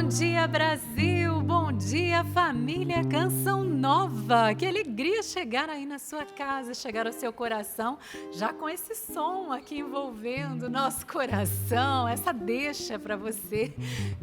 Bom dia, Brasil! Bom dia, família Canção Nova! Que alegria chegar aí na sua casa, chegar ao seu coração, já com esse som aqui envolvendo o nosso coração, essa deixa para você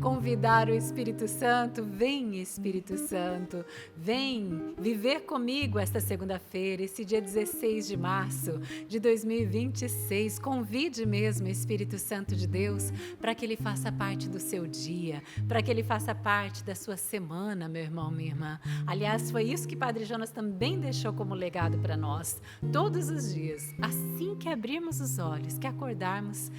convidar o Espírito Santo. Vem, Espírito Santo, vem viver comigo esta segunda-feira, esse dia 16 de março de 2026. Convide mesmo o Espírito Santo de Deus para que ele faça parte do seu dia, para que ele faça parte da sua semana, meu irmão, minha irmã. Aliás, foi isso que Padre Jonas também deixou como legado para nós. Todos os dias, assim que abrirmos os olhos, que acordarmos,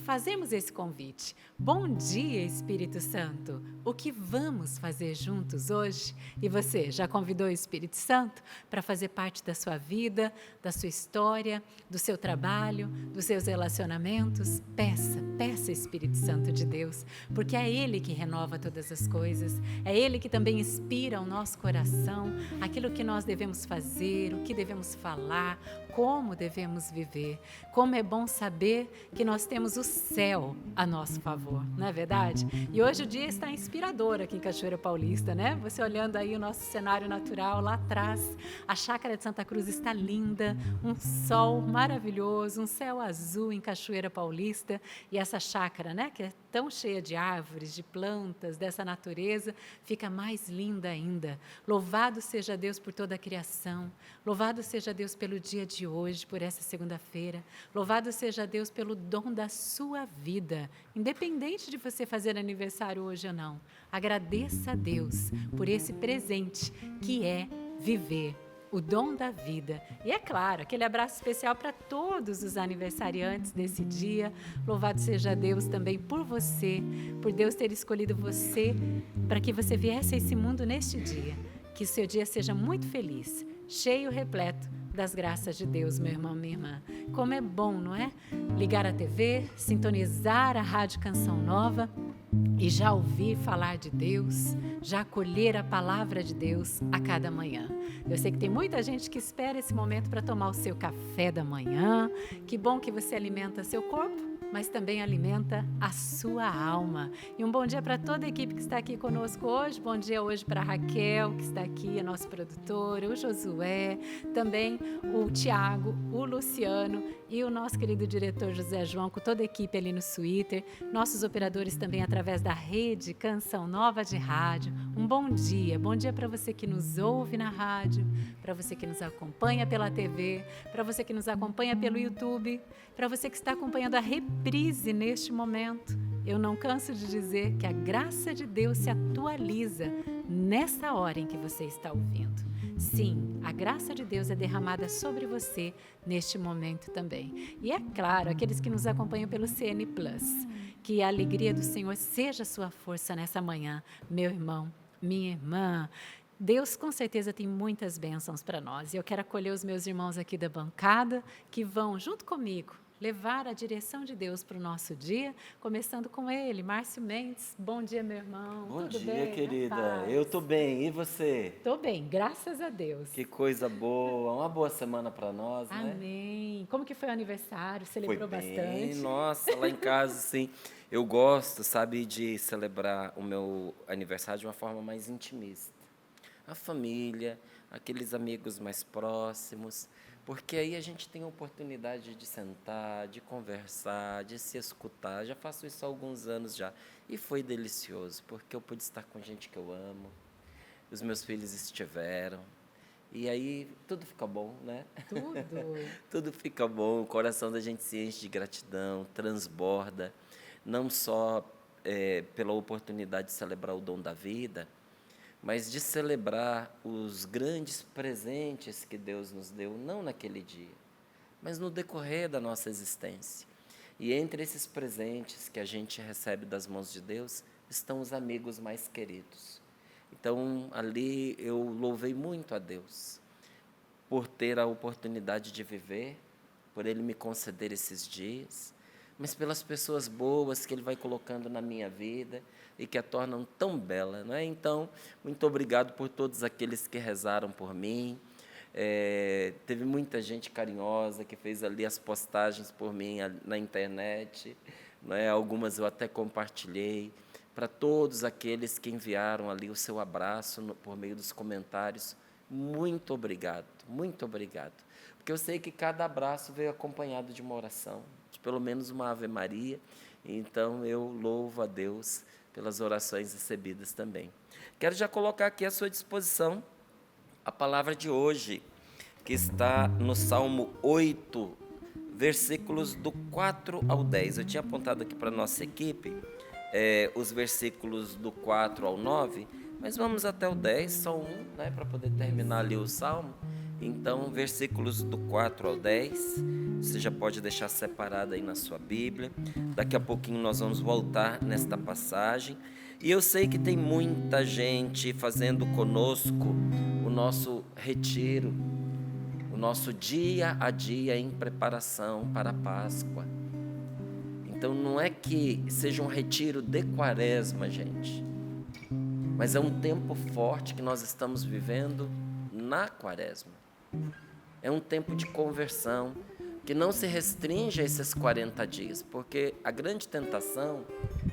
fazemos esse convite. Bom dia, Espírito Santo. O que vamos fazer juntos hoje? E você, já convidou o Espírito Santo para fazer parte da sua vida, da sua história, do seu trabalho, dos seus relacionamentos? Peça Espírito Santo de Deus, porque é Ele que renova todas as coisas, é Ele que também inspira o nosso coração, aquilo que nós devemos fazer, o que devemos falar, como devemos viver. Como é bom saber que nós temos o céu a nosso favor, não é verdade? E hoje o dia está inspirador aqui em Cachoeira Paulista, né? Você olhando aí o nosso cenário natural lá atrás, a chácara de Santa Cruz está linda, um sol maravilhoso, um céu azul em Cachoeira Paulista, e essa chácara, né, que é tão cheia de árvores, de plantas, dessa natureza, fica mais linda ainda. Louvado seja Deus por toda a criação, louvado seja Deus pelo dia de hoje, por essa segunda-feira, louvado seja Deus pelo dom da sua vida, independente de você fazer aniversário hoje ou não. Agradeça a Deus por esse presente que é viver, o dom da vida. E é claro, aquele abraço especial para todos os aniversariantes desse dia. Louvado seja Deus também por você, por Deus ter escolhido você para que você viesse a esse mundo neste dia. Que o seu dia seja muito feliz, cheio, repleto das graças de Deus, meu irmão, minha irmã. Como é bom, não é? Ligar a TV, sintonizar a Rádio Canção Nova e já ouvir falar de Deus, já acolher a palavra de Deus a cada manhã. Eu sei que tem muita gente que espera esse momento para tomar o seu café da manhã. Que bom que você alimenta seu corpo, mas também alimenta a sua alma. E um bom dia para toda a equipe que está aqui conosco hoje. Bom dia hoje para a Raquel, que está aqui, a nossa produtora, o Josué, também o Tiago, o Luciano e o nosso querido diretor José João, com toda a equipe ali no Twitter, nossos operadores também através da rede Canção Nova de Rádio. Um bom dia para você que nos ouve na rádio, para você que nos acompanha pela TV, para você que nos acompanha pelo YouTube, para você que está acompanhando a reprise neste momento. Eu não canso de dizer que a graça de Deus se atualiza nessa hora em que você está ouvindo. Sim, a graça de Deus é derramada sobre você neste momento também. E é claro, aqueles que nos acompanham pelo CN Plus, que a alegria do Senhor seja a sua força nessa manhã, meu irmão, minha irmã. Deus com certeza tem muitas bênçãos para nós. E eu quero acolher os meus irmãos aqui da bancada, que vão, junto comigo, levar a direção de Deus para o nosso dia, começando com ele, Márcio Mendes. Bom dia, meu irmão. Bom Tudo dia, bem? querida. Eu tô bem. E você? Tô bem, graças a Deus. Que coisa boa. Uma boa semana para nós, né? Amém. Como que foi o aniversário? Foi Celebrou bem. bastante? Nossa, lá em casa, assim, eu gosto, sabe, de celebrar o meu aniversário de uma forma mais intimista. A família, aqueles amigos mais próximos, porque aí a gente tem a oportunidade de sentar, de conversar, de se escutar. Já faço isso há alguns anos já. E foi delicioso, porque eu pude estar com gente que eu amo, os meus filhos estiveram, e aí tudo fica bom, né? Tudo. Tudo fica bom, o coração da gente se enche de gratidão, transborda, não só pela oportunidade de celebrar o dom da vida, mas de celebrar os grandes presentes que Deus nos deu, não naquele dia, mas no decorrer da nossa existência. E entre esses presentes que a gente recebe das mãos de Deus, estão os amigos mais queridos. Então, ali eu louvei muito a Deus por ter a oportunidade de viver, por Ele me conceder esses dias, mas pelas pessoas boas que Ele vai colocando na minha vida e que a tornam tão bela, não é? Então, muito obrigado por todos aqueles que rezaram por mim. Teve muita gente carinhosa que fez ali as postagens por mim na internet, não é? Algumas eu até compartilhei, para todos aqueles que enviaram ali o seu abraço por meio dos comentários. Muito obrigado, muito obrigado. Porque eu sei que cada abraço veio acompanhado de uma oração, de pelo menos uma Ave Maria. Então, eu louvo a Deus pelas orações recebidas também. Quero já colocar aqui à sua disposição a palavra de hoje, que está no Salmo 8, versículos do 4 ao 10. Eu tinha apontado aqui para a nossa equipe os versículos do 4 ao 9, mas vamos até o 10, só um, né, para poder terminar ali o Salmo. Então, versículos do 4 ao 10, você já pode deixar separado aí na sua Bíblia. Daqui a pouquinho nós vamos voltar nesta passagem. E eu sei que tem muita gente fazendo conosco o nosso retiro, o nosso dia a dia em preparação para a Páscoa. Então, não é que seja um retiro de quaresma, gente, mas é um tempo forte que nós estamos vivendo na quaresma. É um tempo de conversão, que não se restringe a esses 40 dias, porque a grande tentação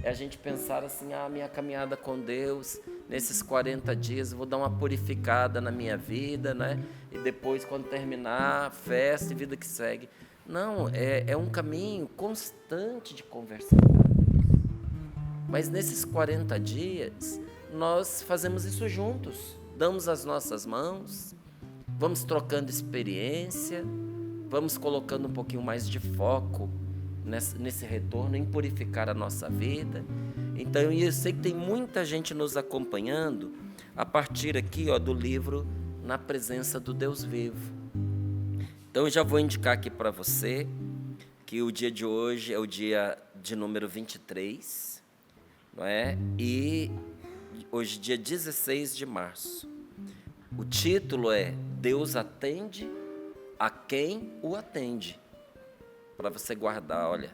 é a gente pensar assim, minha caminhada com Deus, nesses 40 dias eu vou dar uma purificada na minha vida, né? E depois, quando terminar, festa e vida que segue. Não, é um caminho constante de conversão. Mas nesses 40 dias, nós fazemos isso juntos, damos as nossas mãos, vamos trocando experiência, vamos colocando um pouquinho mais de foco nesse retorno, em purificar a nossa vida. Então, eu sei que tem muita gente nos acompanhando a partir aqui do livro Na Presença do Deus Vivo. Então, eu já vou indicar aqui para você que o dia de hoje é o dia de número 23, não é? E hoje, dia 16 de março. O título é Deus atende a quem o atende. Para você guardar, olha.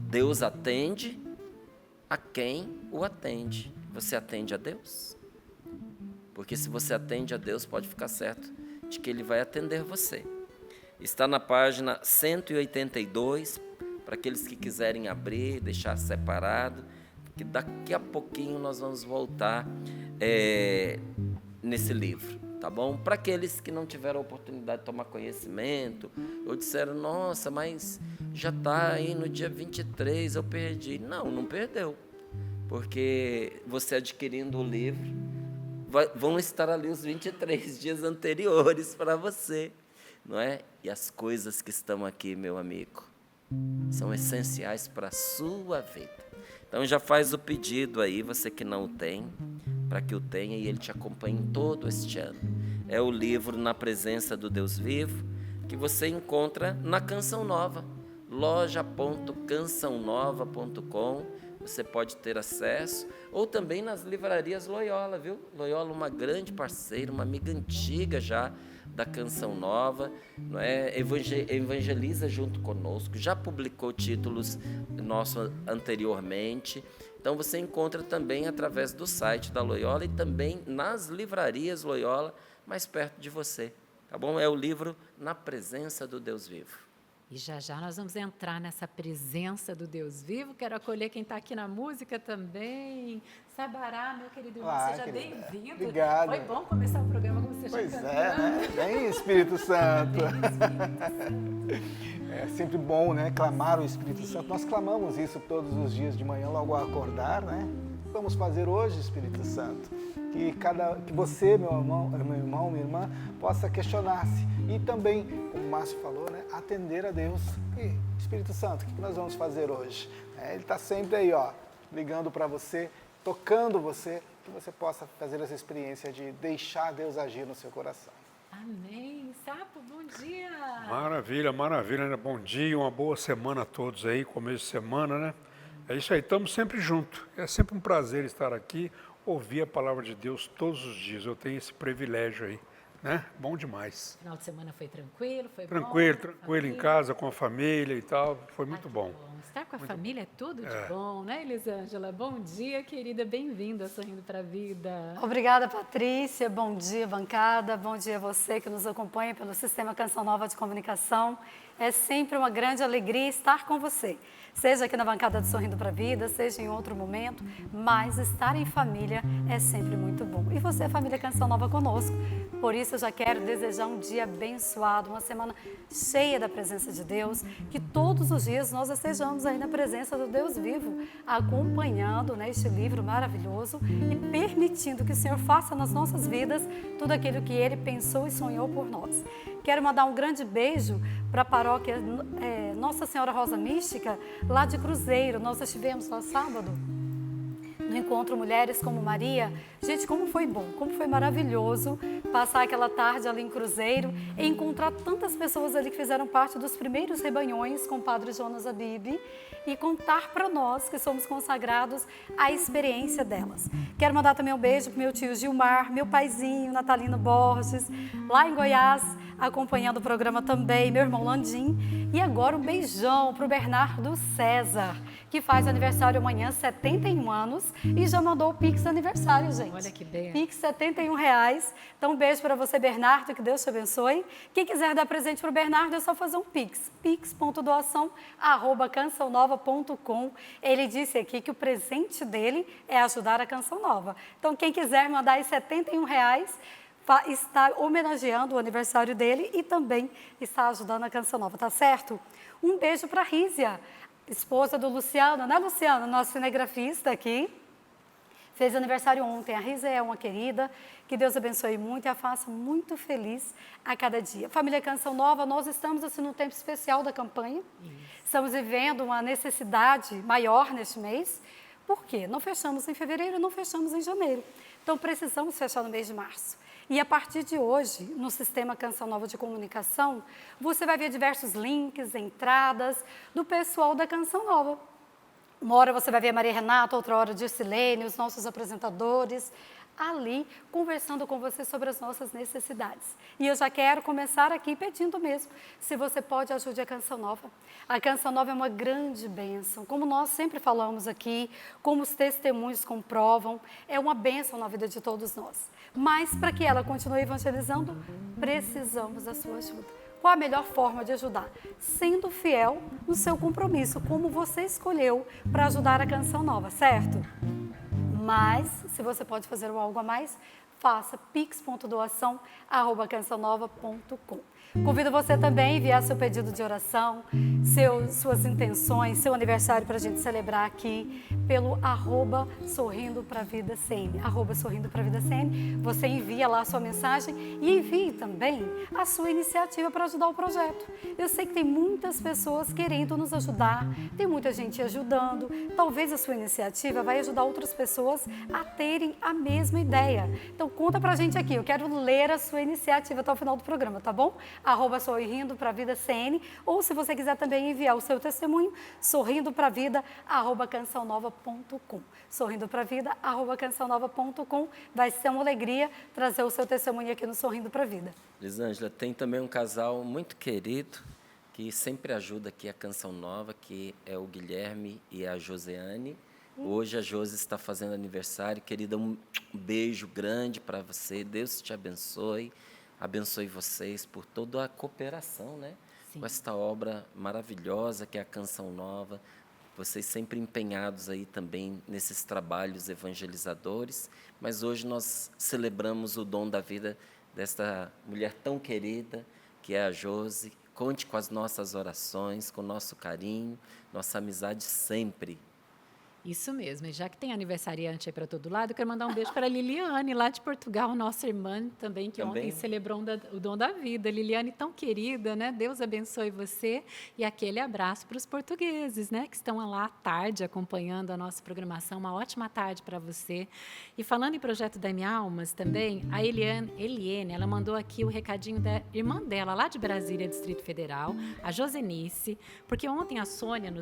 Deus atende a quem o atende. Você atende a Deus? Porque se você atende a Deus, pode ficar certo de que Ele vai atender você. Está na página 182, para aqueles que quiserem abrir, deixar separado, porque daqui a pouquinho nós vamos voltar nesse livro, tá bom? Para aqueles que não tiveram a oportunidade de tomar conhecimento, ou disseram, nossa, mas já está aí no dia 23, eu perdi. Não perdeu, porque você adquirindo o livro, vão estar ali os 23 dias anteriores para você, não é? E as coisas que estão aqui, meu amigo, são essenciais para a sua vida. Então já faz o pedido aí, você que não o tem, para que o tenha e ele te acompanhe em todo este ano. É o livro Na Presença do Deus Vivo, que você encontra na Canção Nova, loja.cançãonova.com. Você pode ter acesso, ou também nas livrarias Loyola, viu? Loyola, uma grande parceira, uma amiga antiga já da Canção Nova, não é? Evangeliza junto conosco, já publicou títulos nossos anteriormente. Então você encontra também através do site da Loyola e também nas livrarias Loyola, mais perto de você, tá bom? É o livro Na Presença do Deus Vivo. E já já nós vamos entrar nessa presença do Deus vivo. Quero acolher quem está aqui na música também. Sabará, meu querido irmão, seja bem-vindo. Obrigado. Foi bom começar o programa com você já Pois cantando. né? Bem Espírito Santo. Bem, Espírito Santo. É sempre bom, né? Clamar o Espírito Santo. Nós clamamos isso todos os dias de manhã, logo ao acordar, né? Vamos fazer hoje, Espírito Santo. Que você, meu irmão, minha irmã, possa questionar-se. E também, como o Márcio falou, né? Atender a Deus. E, Espírito Santo, o que nós vamos fazer hoje? Ele está sempre aí, ligando para você, tocando você, que você possa fazer essa experiência de deixar Deus agir no seu coração. Amém. Sapo, bom dia. Maravilha, maravilha, né? Bom dia, uma boa semana a todos aí, começo de semana, né? É isso aí, estamos sempre juntos. É sempre um prazer estar aqui, ouvir a palavra de Deus todos os dias. Eu tenho esse privilégio aí, né? Bom demais. Final de semana foi tranquilo? Foi Tranquilo, bom? tranquilo em casa, com a família e tal. Foi muito bom. Está com a família é tudo de bom, né, Elisângela? Bom dia, querida, bem-vinda, Sorrindo para a Vida. Obrigada, Patrícia. Bom dia, bancada. Bom dia a você que nos acompanha pelo Sistema Canção Nova de Comunicação. É sempre uma grande alegria estar com você, seja aqui na bancada do Sorrindo para a Vida, seja em outro momento, mas estar em família é sempre muito bom. E você, família Canção Nova, conosco. Por isso eu já quero desejar um dia abençoado, uma semana cheia da presença de Deus, que todos os dias nós estejamos aí na presença do Deus vivo, acompanhando, né, este livro maravilhoso e permitindo que o Senhor faça nas nossas vidas tudo aquilo que Ele pensou e sonhou por nós. Quero mandar um grande beijo para a paróquia Nossa Senhora Rosa Mística, lá de Cruzeiro. Nós estivemos lá sábado, no Encontro Mulheres como Maria. Gente, como foi bom, como foi maravilhoso passar aquela tarde ali em Cruzeiro e encontrar tantas pessoas ali que fizeram parte dos primeiros rebanhões com o Padre Jonas Abib e contar para nós que somos consagrados a experiência delas. Quero mandar também um beijo para meu tio Gilmar, meu paizinho Natalino Borges, lá em Goiás, acompanhando o programa também, meu irmão Landim. E agora um beijão para o Bernardo César, que faz aniversário amanhã, 71 anos, e já mandou o Pix aniversário, gente. Olha que bem. Pix R$71. Então, um beijo para você, Bernardo, que Deus te abençoe. Quem quiser dar presente para o Bernardo, é só fazer um Pix. pix.doação@cançãonova.com. Ele disse aqui que o presente dele é ajudar a Canção Nova. Então, quem quiser mandar aí R$71, está homenageando o aniversário dele e também está ajudando a Canção Nova, tá certo? Um beijo para a Rízia, esposa do Luciano, né, Luciano? Nosso cinegrafista aqui. Fez aniversário ontem. A Rízia é uma querida, que Deus abençoe muito e a faça muito feliz a cada dia. Família Canção Nova, nós estamos assim num tempo especial da campanha. Estamos vivendo uma necessidade maior neste mês. Por quê? Não fechamos em fevereiro, não fechamos em janeiro. Então precisamos fechar no mês de março. E a partir de hoje, no Sistema Canção Nova de Comunicação, você vai ver diversos links, entradas do pessoal da Canção Nova. Uma hora você vai ver a Maria Renata, outra hora Dircilene, os nossos apresentadores, ali conversando com você sobre as nossas necessidades. E eu já quero começar aqui pedindo mesmo, se você pode, ajude a Canção Nova. A Canção Nova é uma grande bênção, como nós sempre falamos aqui, como os testemunhos comprovam, é uma bênção na vida de todos nós. Mas para que ela continue evangelizando, precisamos da sua ajuda. Qual a melhor forma de ajudar? Sendo fiel no seu compromisso, como você escolheu para ajudar a Canção Nova, certo? Mas, se você pode fazer algo a mais, faça pix.doação@cançãonova.com. Convido você também a enviar seu pedido de oração, suas intenções, seu aniversário para a gente celebrar aqui pelo @sorrindopravida.cn. @sorrindopravida.cn. Você envia lá a sua mensagem e envie também a sua iniciativa para ajudar o projeto. Eu sei que tem muitas pessoas querendo nos ajudar, tem muita gente ajudando. Talvez a sua iniciativa vai ajudar outras pessoas a terem a mesma ideia. Então conta pra gente aqui, eu quero ler a sua iniciativa até o final do programa, tá bom? @sorrindopravida.cn, ou se você quiser também enviar o seu testemunho, sorrindopravida@cançãonova.com. sorrindopravida@cançãonova.com. Vai ser uma alegria trazer o seu testemunho aqui no Sorrindo pra Vida. Elisângela, tem também um casal muito querido que sempre ajuda aqui a Canção Nova, que é o Guilherme e a Josiane. Hoje a Josi está fazendo aniversário. Querida, um beijo grande para você. Deus te abençoe. Abençoe vocês por toda a cooperação, né? Sim. Com esta obra maravilhosa que é a Canção Nova. Vocês sempre empenhados aí também nesses trabalhos evangelizadores. Mas hoje nós celebramos o dom da vida desta mulher tão querida, que é a Josi. Conte com as nossas orações, com o nosso carinho, nossa amizade sempre. Isso mesmo, e já que tem aniversariante aí para todo lado, eu quero mandar um beijo para a Liliane, lá de Portugal, nossa irmã também, que ontem celebrou o dom da vida. Liliane, tão querida, né? Deus abençoe você. E aquele abraço para os portugueses, né? Que estão lá à tarde acompanhando a nossa programação. Uma ótima tarde para você. E falando em Projeto Dai-me Almas também, a Eliene, ela mandou aqui o recadinho da irmã dela, lá de Brasília, Distrito Federal, a Josenice, porque ontem a Sônia,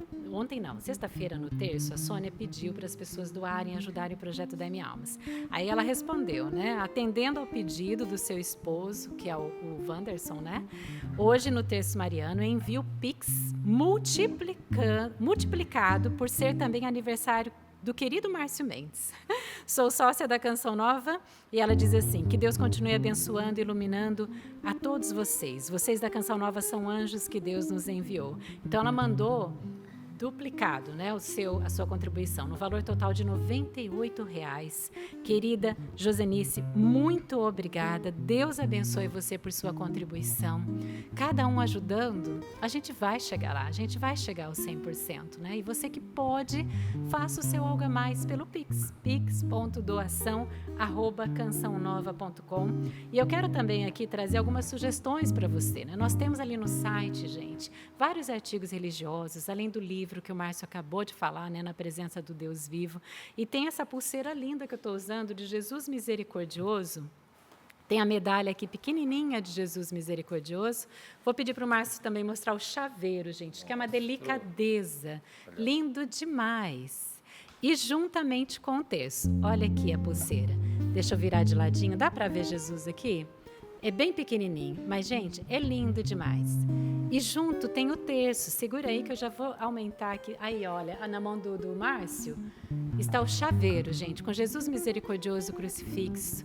sexta-feira no terço, a Sônia né, pediu para as pessoas doarem, ajudarem o projeto da M Almas. Aí ela respondeu, né, atendendo ao pedido do seu esposo, que é o Wanderson, né, hoje no Terço Mariano envio Pix multiplicado por ser também aniversário do querido Márcio Mendes. Sou sócia da Canção Nova e ela diz assim, que Deus continue abençoando e iluminando a todos vocês. Vocês da Canção Nova são anjos que Deus nos enviou. Então ela mandou duplicado, né, a sua contribuição, no valor total de R$ 98,00. Querida Josenice, muito obrigada. Deus abençoe você por sua contribuição. Cada um ajudando, a gente vai chegar lá, a gente vai chegar aos 100%, né? E você que pode, faça o seu algo a mais pelo Pix, pix.doação@cançãonova.com. E eu quero também aqui trazer algumas sugestões para você, né? Nós temos ali no site, gente, vários artigos religiosos, além do livro que o Márcio acabou de falar, né, na presença do Deus vivo. E tem essa pulseira linda que eu estou usando de Jesus Misericordioso. Tem a medalha aqui pequenininha de Jesus Misericordioso. Vou pedir para o Márcio também mostrar o chaveiro, gente, que é uma delicadeza. Lindo demais. E juntamente com o terço. Olha aqui a pulseira. Deixa eu virar de ladinho. Dá para ver Jesus aqui? É bem pequenininho, mas, gente, é lindo demais. E junto tem o terço. Segura aí que eu já vou aumentar aqui. Aí, olha, na mão do Márcio está o chaveiro, gente, com Jesus Misericordioso crucifixo.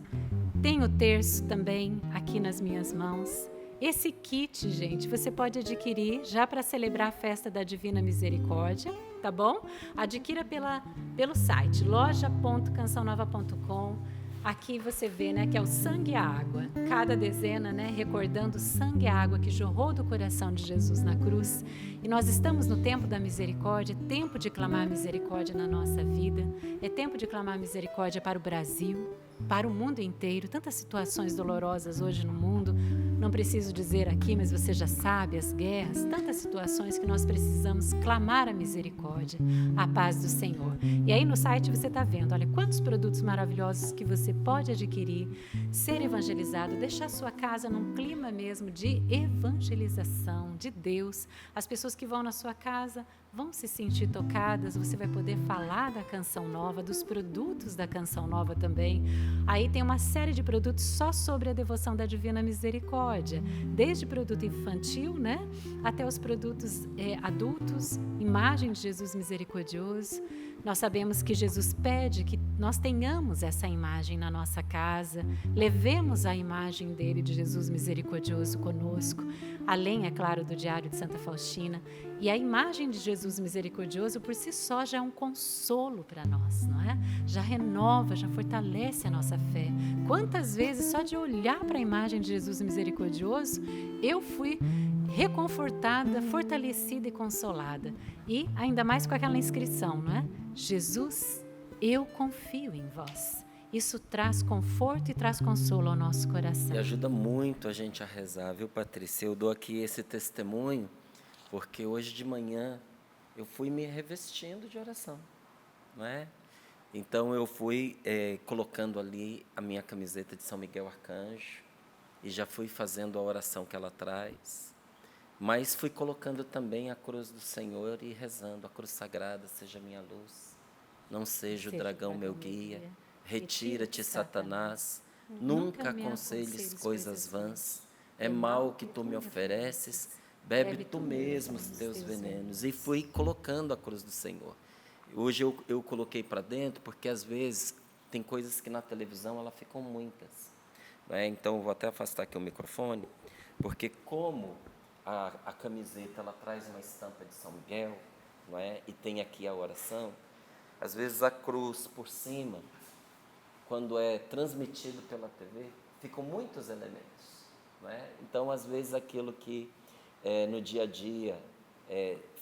Tem o terço também aqui nas minhas mãos. Esse kit, gente, você pode adquirir já para celebrar a festa da Divina Misericórdia, tá bom? Adquira pelo site loja.cançãonova.com. Aqui você vê, né, que é o sangue e a água. Cada dezena, né, recordando o sangue e a água que jorrou do coração de Jesus na cruz. E nós estamos no tempo da misericórdia, tempo de clamar misericórdia na nossa vida. É tempo de clamar misericórdia para o Brasil, para o mundo inteiro. Tantas situações dolorosas hoje no mundo. Não preciso dizer aqui, mas você já sabe, as guerras, tantas situações que nós precisamos clamar a misericórdia, a paz do Senhor. E aí no site você está vendo, olha, quantos produtos maravilhosos que você pode adquirir, ser evangelizado, deixar sua casa num clima mesmo de evangelização de Deus. As pessoas que vão na sua casa vão se sentir tocadas, você vai poder falar da Canção Nova, dos produtos da Canção Nova também. Aí tem uma série de produtos só sobre a devoção da Divina Misericórdia, desde produto infantil, né, até os produtos adultos, imagem de Jesus misericordioso. Nós sabemos que Jesus pede que nós tenhamos essa imagem na nossa casa, levemos a imagem dele, de Jesus misericordioso, conosco, além, é claro, do Diário de Santa Faustina. E a imagem de Jesus misericordioso, por si só, já é um consolo para nós, não é? Já renova, já fortalece a nossa fé. Quantas vezes, só de olhar para a imagem de Jesus misericordioso, eu fui reconfortada, fortalecida e consolada. E ainda mais com aquela inscrição, não é? Jesus, eu confio em vós. Isso traz conforto e traz consolo ao nosso coração. E ajuda muito a gente a rezar, viu, Patrícia? Eu dou aqui esse testemunho, porque hoje de manhã eu fui me revestindo de oração, não é? Então eu fui colocando ali a minha camiseta de São Miguel Arcanjo e já fui fazendo a oração que ela traz, mas fui colocando também a cruz do Senhor e rezando: a cruz sagrada seja minha luz, não seja o dragão meu guia, retira-te, Satanás, nunca aconselhes coisas vãs, é mal o que tu me ofereces, bebe tu mesmo os teus venenos. E fui colocando a cruz do Senhor. Hoje eu coloquei para dentro, porque às vezes tem coisas que na televisão elas ficam muitas, né? Então eu vou até afastar aqui o microfone, porque como a camiseta ela traz uma estampa de São Miguel, não é? E tem aqui a oração, às vezes a cruz por cima, quando é transmitido pela TV, ficam muitos elementos, não é? Então às vezes aquilo que no dia a dia,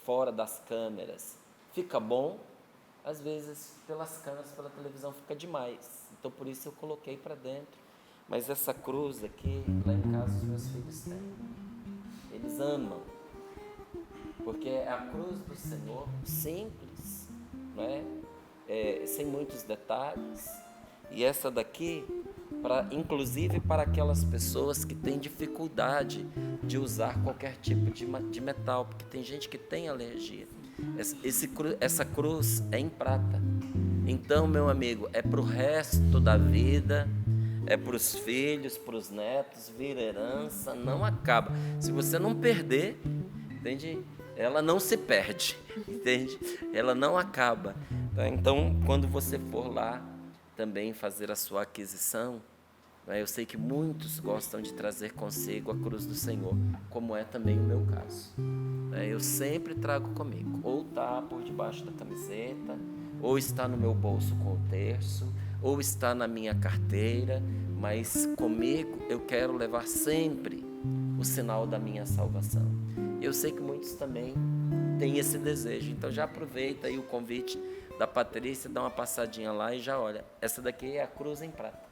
fora das câmeras, fica bom, às vezes pelas câmeras, pela televisão fica demais. Então por isso eu coloquei para dentro. Mas essa cruz aqui, lá em casa os meus filhos têm. Eles amam, porque é a cruz do Senhor, simples, não é? Sem muitos detalhes. E essa daqui, inclusive para aquelas pessoas que têm dificuldade de usar qualquer tipo de metal, porque tem gente que tem alergia. Essa cruz é em prata. Então, meu amigo, é para o resto da vida, é para os filhos, para os netos, vira herança, não acaba. Se você não perder, entende? Ela não se perde, entende? Ela não acaba. Tá? Então, quando você for lá também fazer a sua aquisição, eu sei que muitos gostam de trazer consigo a cruz do Senhor, como é também o meu caso. Eu sempre trago comigo, ou está por debaixo da camiseta, ou está no meu bolso com o terço, ou está na minha carteira, mas comigo eu quero levar sempre o sinal da minha salvação. Eu sei que muitos também têm esse desejo, então já aproveita aí o convite da Patrícia, dá uma passadinha lá e já olha, essa daqui é a cruz em prata.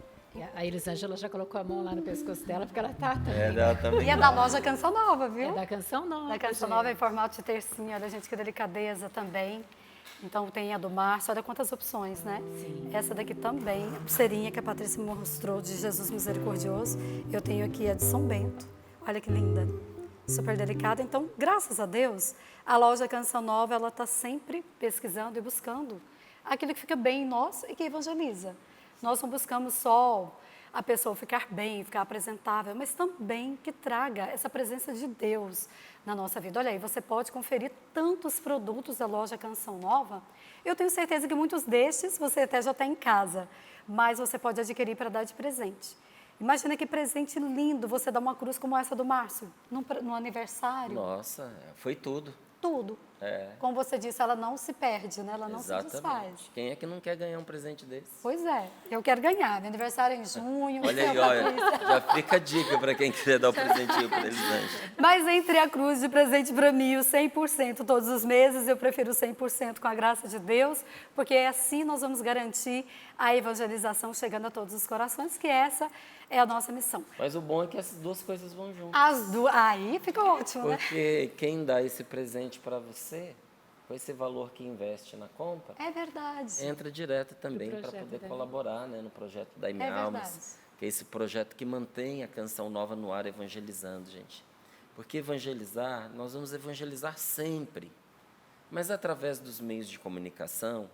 A Elisângela já colocou a mão lá no pescoço dela, porque ela tá também. Ela também E é da loja Canção Nova, viu? É da Canção Nova. Da Canção Nova em formato de tercinho, olha gente, que delicadeza também. Então tem a do Márcio, olha quantas opções, né? Sim. Essa daqui também, a pulseirinha que a Patrícia me mostrou de Jesus Misericordioso. Eu tenho aqui a de São Bento, olha que linda, super delicada. Então, graças a Deus, a loja Canção Nova, ela está sempre pesquisando e buscando aquilo que fica bem em nós e que evangeliza. Nós não buscamos só a pessoa ficar bem, ficar apresentável, mas também que traga essa presença de Deus na nossa vida. Olha aí, você pode conferir tantos produtos da loja Canção Nova. Eu tenho certeza que muitos destes você até já tem em casa, mas você pode adquirir para dar de presente. Imagina que presente lindo você dar uma cruz como essa do Márcio, no aniversário. Nossa, foi tudo. Tudo. É. Como você disse, ela não se perde, né? Ela não se desfaz. Exatamente. Quem é que não quer ganhar um presente desse? Pois é, eu quero ganhar. Meu aniversário é em junho. Olha aí, olha, já fica a dica para quem quiser dar o presentinho para Elisângela. Mas entre a cruz de presente para mim e o 100% todos os meses, eu prefiro o 100% com a graça de Deus, porque assim nós vamos garantir a evangelização chegando a todos os corações, que essa é a nossa missão. Mas o bom é que essas duas coisas vão juntas. As duas, aí fica ótimo, né? Porque quem dá esse presente para você, com esse valor que investe na compra, É verdade. entra direto também Pro para projeto poder da colaborar, né, no projeto da É Almas, verdade. que é esse projeto que mantém a Canção Nova no ar evangelizando, gente. Porque evangelizar, nós vamos evangelizar sempre, mas através dos meios de comunicação,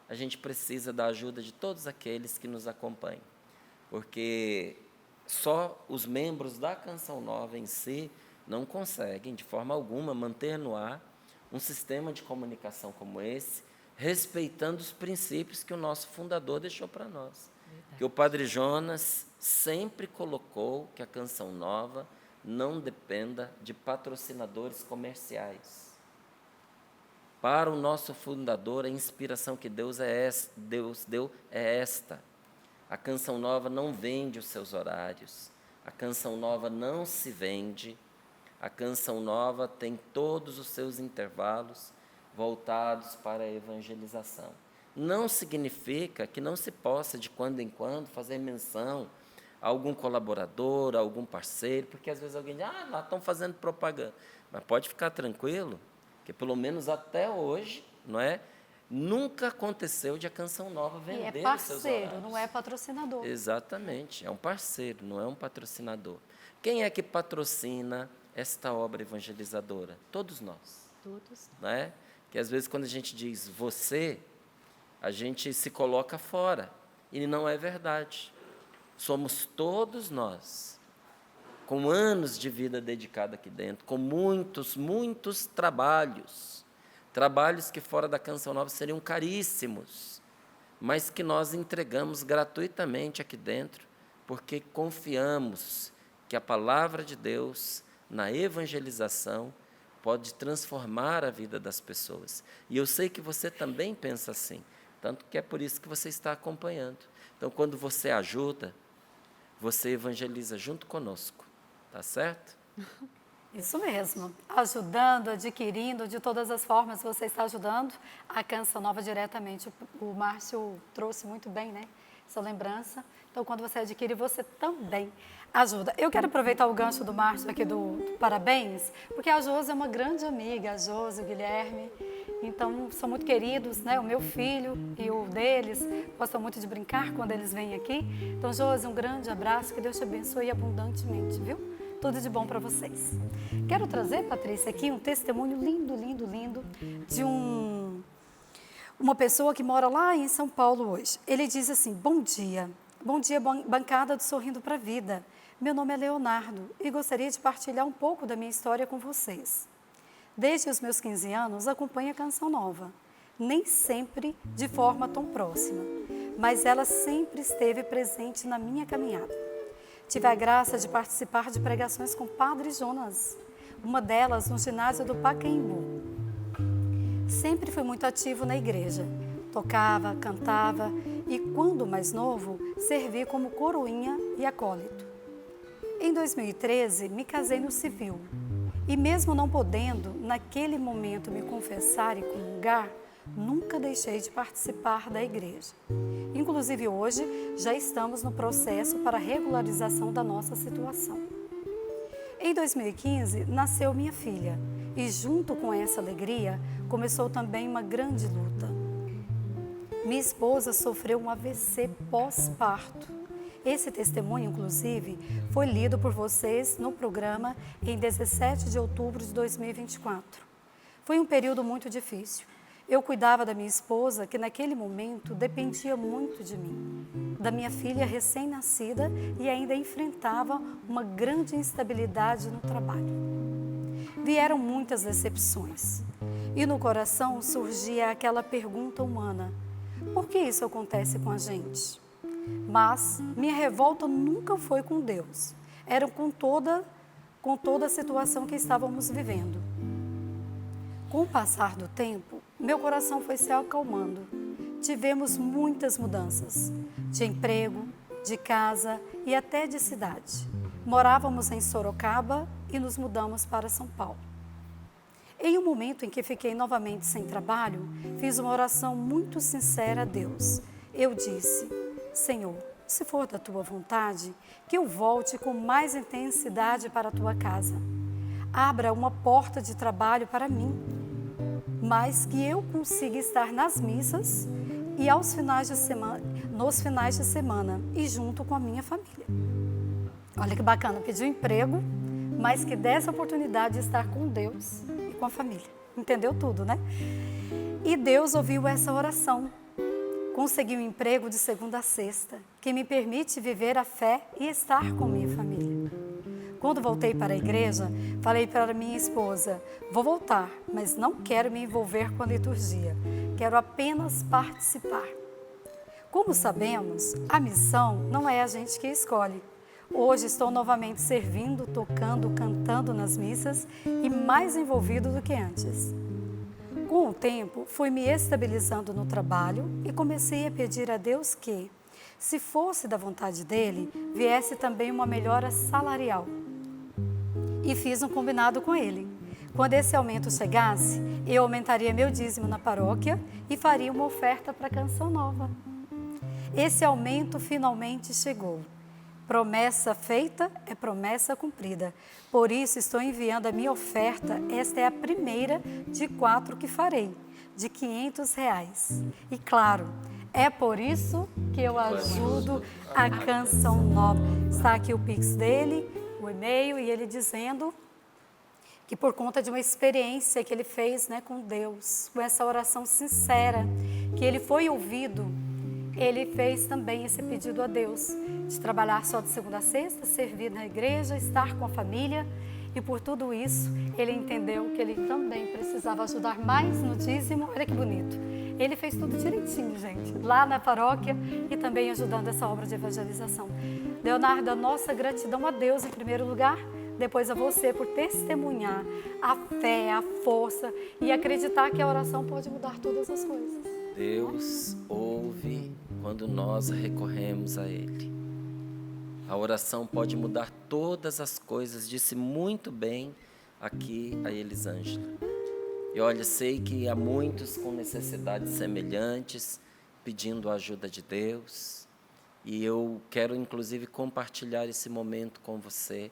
a gente precisa da ajuda de todos aqueles que nos acompanham, porque só os membros da Canção Nova em si não conseguem, de forma alguma, manter no ar um sistema de comunicação como esse, respeitando os princípios que o nosso fundador deixou para nós. Que o Padre Jonas sempre colocou que a Canção Nova não dependa de patrocinadores comerciais. Para o nosso fundador, a inspiração que Deus deu é esta. A Canção Nova não vende os seus horários, a Canção Nova não se vende, a Canção Nova tem todos os seus intervalos voltados para a evangelização. Não significa que não se possa, de quando em quando, fazer menção a algum colaborador, a algum parceiro, porque às vezes alguém diz, lá estão fazendo propaganda. Mas pode ficar tranquilo, que pelo menos até hoje, não é? Nunca aconteceu de a Canção Nova E vender é os seus parceiro, horários. não é patrocinador. Exatamente, é um parceiro, não é um patrocinador. Quem é que patrocina esta obra evangelizadora? Todos nós. Todos. Não é? Que às vezes quando a gente diz você, a gente se coloca fora, e não é verdade. Somos todos nós, com anos de vida dedicada aqui dentro, com muitos trabalhos que fora da Canção Nova seriam caríssimos, mas que nós entregamos gratuitamente aqui dentro, porque confiamos que a palavra de Deus, na evangelização, pode transformar a vida das pessoas. E eu sei que você também pensa assim, tanto que é por isso que você está acompanhando. Então, quando você ajuda, você evangeliza junto conosco, tá certo? Isso mesmo. Ajudando, adquirindo, de todas as formas você está ajudando a Canção Nova diretamente. O Márcio trouxe muito bem, né? Essa lembrança. Então, quando você adquire, você também ajuda. Eu quero aproveitar o gancho do Márcio aqui do parabéns, porque a Josi é uma grande amiga, a Josi, o Guilherme. Então, são muito queridos, né? O meu filho e o deles gostam muito de brincar quando eles vêm aqui. Então, Josi, um grande abraço, que Deus te abençoe abundantemente, viu? Tudo de bom para vocês. Quero trazer, Patrícia, aqui um testemunho lindo, lindo, lindo de uma pessoa que mora lá em São Paulo hoje. Ele diz assim: bom dia, bancada do Sorrindo para a Vida. Meu nome é Leonardo e gostaria de partilhar um pouco da minha história com vocês. Desde os meus 15 anos, acompanho a Canção Nova. Nem sempre de forma tão próxima, mas ela sempre esteve presente na minha caminhada. Tive a graça de participar de pregações com Padre Jonas, uma delas no ginásio do Pacaembu. Sempre fui muito ativo na igreja, tocava, cantava e, quando mais novo, servi como coroinha e acólito. Em 2013, me casei no civil e, mesmo não podendo, naquele momento, me confessar e comungar, nunca deixei de participar da igreja. Inclusive, hoje, já estamos no processo para a regularização da nossa situação. Em 2015, nasceu minha filha e, junto com essa alegria, começou também uma grande luta. Minha esposa sofreu um AVC pós-parto. Esse testemunho, inclusive, foi lido por vocês no programa em 17 de outubro de 2024. Foi um período muito difícil. Eu cuidava da minha esposa, que naquele momento dependia muito de mim, da minha filha recém-nascida e ainda enfrentava uma grande instabilidade no trabalho. Vieram muitas decepções e no coração surgia aquela pergunta humana: por que isso acontece com a gente? Mas minha revolta nunca foi com Deus, era com toda a situação que estávamos vivendo. Com o passar do tempo, meu coração foi se acalmando. Tivemos muitas mudanças, de emprego, de casa e até de cidade. Morávamos em Sorocaba e nos mudamos para São Paulo. Em um momento em que fiquei novamente sem trabalho, fiz uma oração muito sincera a Deus. Eu disse: Senhor, se for da Tua vontade, que eu volte com mais intensidade para a Tua casa. Abra uma porta de trabalho para mim, mas que eu consiga estar nas missas e nos finais de semana e junto com a minha família. Olha que bacana, pediu emprego, mas que desse a oportunidade de estar com Deus e com a família. Entendeu tudo, né? E Deus ouviu essa oração. Consegui um emprego de segunda a sexta, que me permite viver a fé e estar com minha família. Quando voltei para a igreja, falei para minha esposa: vou voltar, mas não quero me envolver com a liturgia, quero apenas participar. Como sabemos, a missão não é a gente que escolhe. Hoje estou novamente servindo, tocando, cantando nas missas e mais envolvido do que antes. Com o tempo, fui me estabilizando no trabalho e comecei a pedir a Deus que, se fosse da vontade dele, viesse também uma melhora salarial. E fiz um combinado com ele. Quando esse aumento chegasse, eu aumentaria meu dízimo na paróquia e faria uma oferta para a Canção Nova. Esse aumento finalmente chegou. Promessa feita é promessa cumprida. Por isso, estou enviando a minha oferta. Esta é a primeira de 4 que farei, de R$500. E claro, é por isso que eu ajudo a Canção Nova. Está aqui o Pix dele, o e-mail, e ele dizendo que por conta de uma experiência que ele fez, né, com Deus, com essa oração sincera, que ele foi ouvido, ele fez também esse pedido a Deus, de trabalhar só de segunda a sexta, servir na igreja, estar com a família, e por tudo isso, ele entendeu que ele também precisava ajudar mais no dízimo. Olha que bonito. Ele fez tudo direitinho, gente, lá na paróquia e também ajudando essa obra de evangelização. Leonardo, a nossa gratidão a Deus em primeiro lugar, depois a você por testemunhar a fé, a força e acreditar que a oração pode mudar todas as coisas. Deus ouve quando nós recorremos a Ele. A oração pode mudar todas as coisas, disse muito bem aqui a Elisângela. E olha, sei que há muitos com necessidades semelhantes, pedindo a ajuda de Deus. E eu quero, inclusive, compartilhar esse momento com você,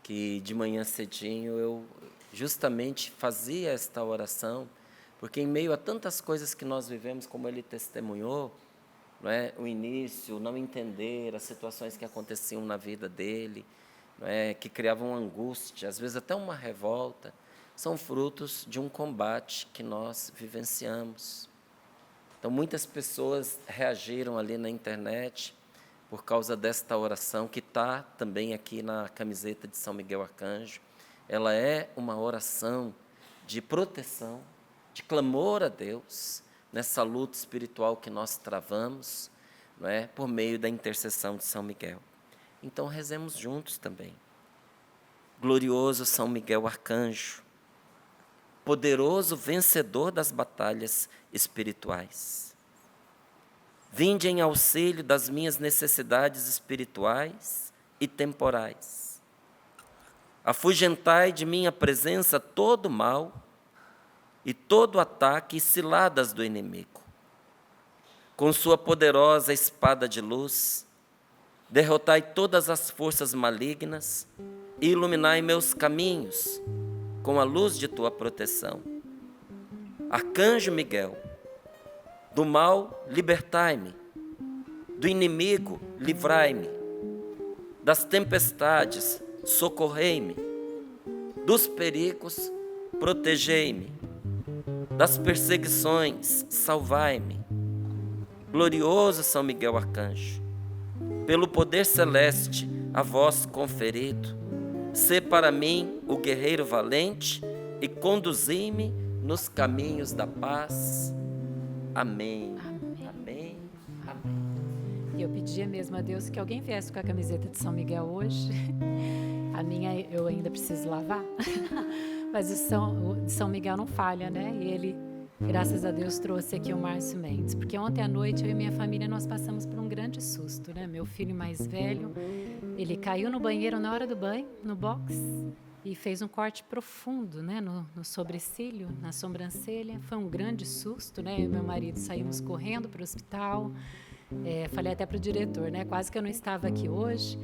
que de manhã cedinho eu justamente fazia esta oração, porque em meio a tantas coisas que nós vivemos, como ele testemunhou, não é? O início, não entender as situações que aconteciam na vida dele, não é, que criavam angústia, às vezes até uma revolta, são frutos de um combate que nós vivenciamos. Então, muitas pessoas reagiram ali na internet por causa desta oração, que está também aqui na camiseta de São Miguel Arcanjo. Ela é uma oração de proteção, de clamor a Deus, nessa luta espiritual que nós travamos, não é, por meio da intercessão de São Miguel. Então, rezemos juntos também. Glorioso São Miguel Arcanjo, poderoso vencedor das batalhas espirituais, vinde em auxílio das minhas necessidades espirituais e temporais. Afugentai de minha presença todo mal e todo ataque e ciladas do inimigo. Com sua poderosa espada de luz, derrotai todas as forças malignas e iluminai meus caminhos com a luz de tua proteção. Arcanjo Miguel, do mal libertai-me, do inimigo livrai-me, das tempestades socorrei-me, dos perigos protegei-me, das perseguições salvai-me. Glorioso São Miguel Arcanjo, pelo poder celeste a vós conferido, sê para mim o guerreiro valente e conduzi-me nos caminhos da paz. Amém. Amém. Amém. Amém. E eu pedia mesmo a Deus que alguém viesse com a camiseta de São Miguel hoje. A minha eu ainda preciso lavar. Mas o de São Miguel não falha, né? E ele, graças a Deus, trouxe aqui o Márcio Mendes. Porque ontem à noite eu e minha família, nós passamos por um grande susto, né? Meu filho mais velho, ele caiu no banheiro na hora do banho, no box, e fez um corte profundo, né? No sobrecílio, na sobrancelha. Foi um grande susto, né? Eu e meu marido saímos correndo para o hospital. Falei até para o diretor, né? Quase que eu não estava aqui hoje.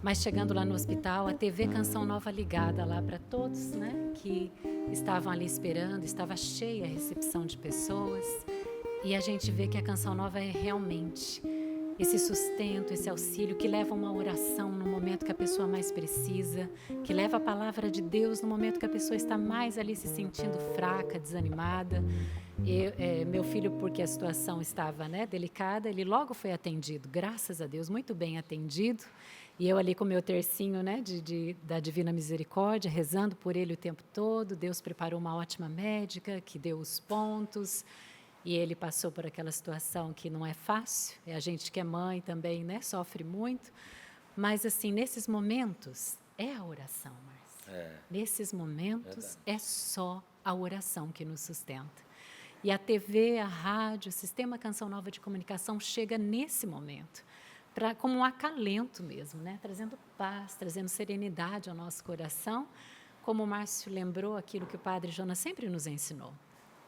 Mas chegando lá no hospital, a TV Canção Nova ligada lá para todos, né, que estavam ali esperando, estava cheia a recepção de pessoas. E a gente vê que a Canção Nova é realmente esse sustento, esse auxílio que leva uma oração no momento que a pessoa mais precisa, que leva a palavra de Deus no momento que a pessoa está mais ali se sentindo fraca, desanimada. Meu filho, porque a situação estava, né, delicada, ele logo foi atendido, graças a Deus, muito bem atendido. E eu ali com o meu tercinho, né, da Divina Misericórdia, rezando por ele o tempo todo. Deus preparou uma ótima médica, que deu os pontos. E ele passou por aquela situação que não é fácil. É a gente que é mãe também, né, sofre muito. Mas, assim, nesses momentos, é a oração, Márcio. Nesses momentos, é só a oração que nos sustenta. E a TV, a rádio, o Sistema Canção Nova de Comunicação chega nesse momento, como um acalento mesmo, né? Trazendo paz, trazendo serenidade ao nosso coração. Como o Márcio lembrou, aquilo que o Padre Jonas sempre nos ensinou.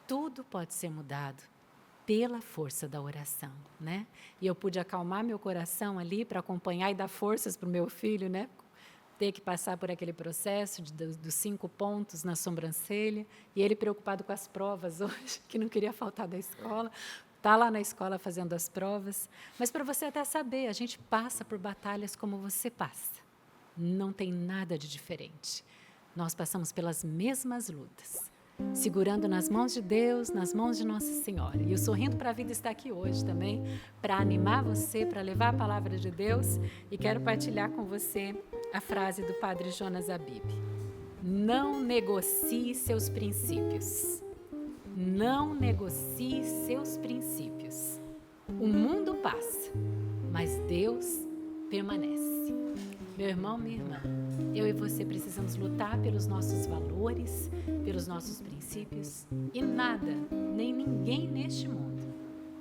Tudo pode ser mudado pela força da oração, né? E eu pude acalmar meu coração ali para acompanhar e dar forças para o meu filho, né? Ter que passar por aquele processo dos 5 pontos na sobrancelha. E ele preocupado com as provas hoje, que não queria faltar da escola. Está lá na escola fazendo as provas. Mas para você até saber, a gente passa por batalhas como você passa. Não tem nada de diferente. Nós passamos pelas mesmas lutas, segurando nas mãos de Deus, nas mãos de Nossa Senhora. E o Sorrindo para a Vida está aqui hoje também, para animar você, para levar a palavra de Deus. E quero partilhar com você a frase do Padre Jonas Abib. Não negocie seus princípios. Não negocie seus princípios. O mundo passa, mas Deus permanece. Meu irmão, minha irmã, eu e você precisamos lutar pelos nossos valores, pelos nossos princípios, e nada, nem ninguém neste mundo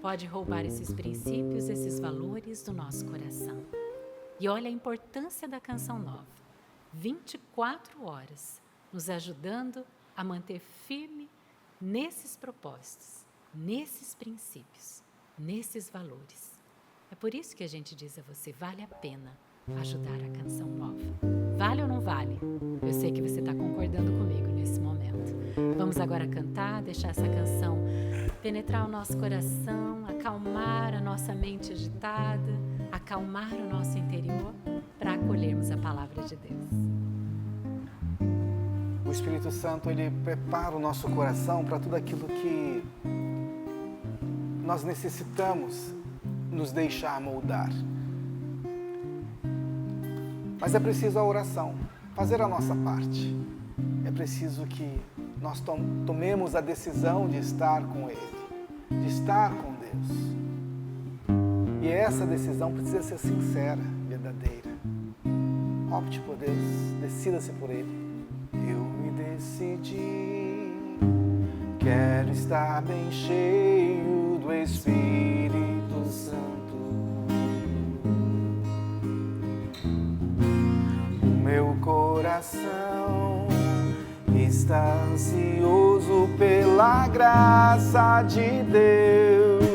pode roubar esses princípios, esses valores do nosso coração. E olha a importância da Canção Nova. 24 horas nos ajudando a manter firme nesses propósitos, nesses princípios, nesses valores. É por isso que a gente diz a você, vale a pena ajudar a Canção Nova. Vale ou não vale? Eu sei que você está concordando comigo nesse momento. Vamos agora cantar, deixar essa canção penetrar o nosso coração, acalmar a nossa mente agitada, acalmar o nosso interior. para acolhermos a palavra de Deus. O Espírito Santo, ele prepara o nosso coração para tudo aquilo que nós necessitamos nos deixar moldar. Mas é preciso a oração, fazer a nossa parte. É preciso que nós tomemos a decisão de estar com Ele, de estar com Deus. E essa decisão precisa ser sincera, verdadeira. Opte por Deus, decida-se por Ele. Eu me decidi, quero estar bem cheio do Espírito Santo. O meu coração está ansioso pela graça de Deus.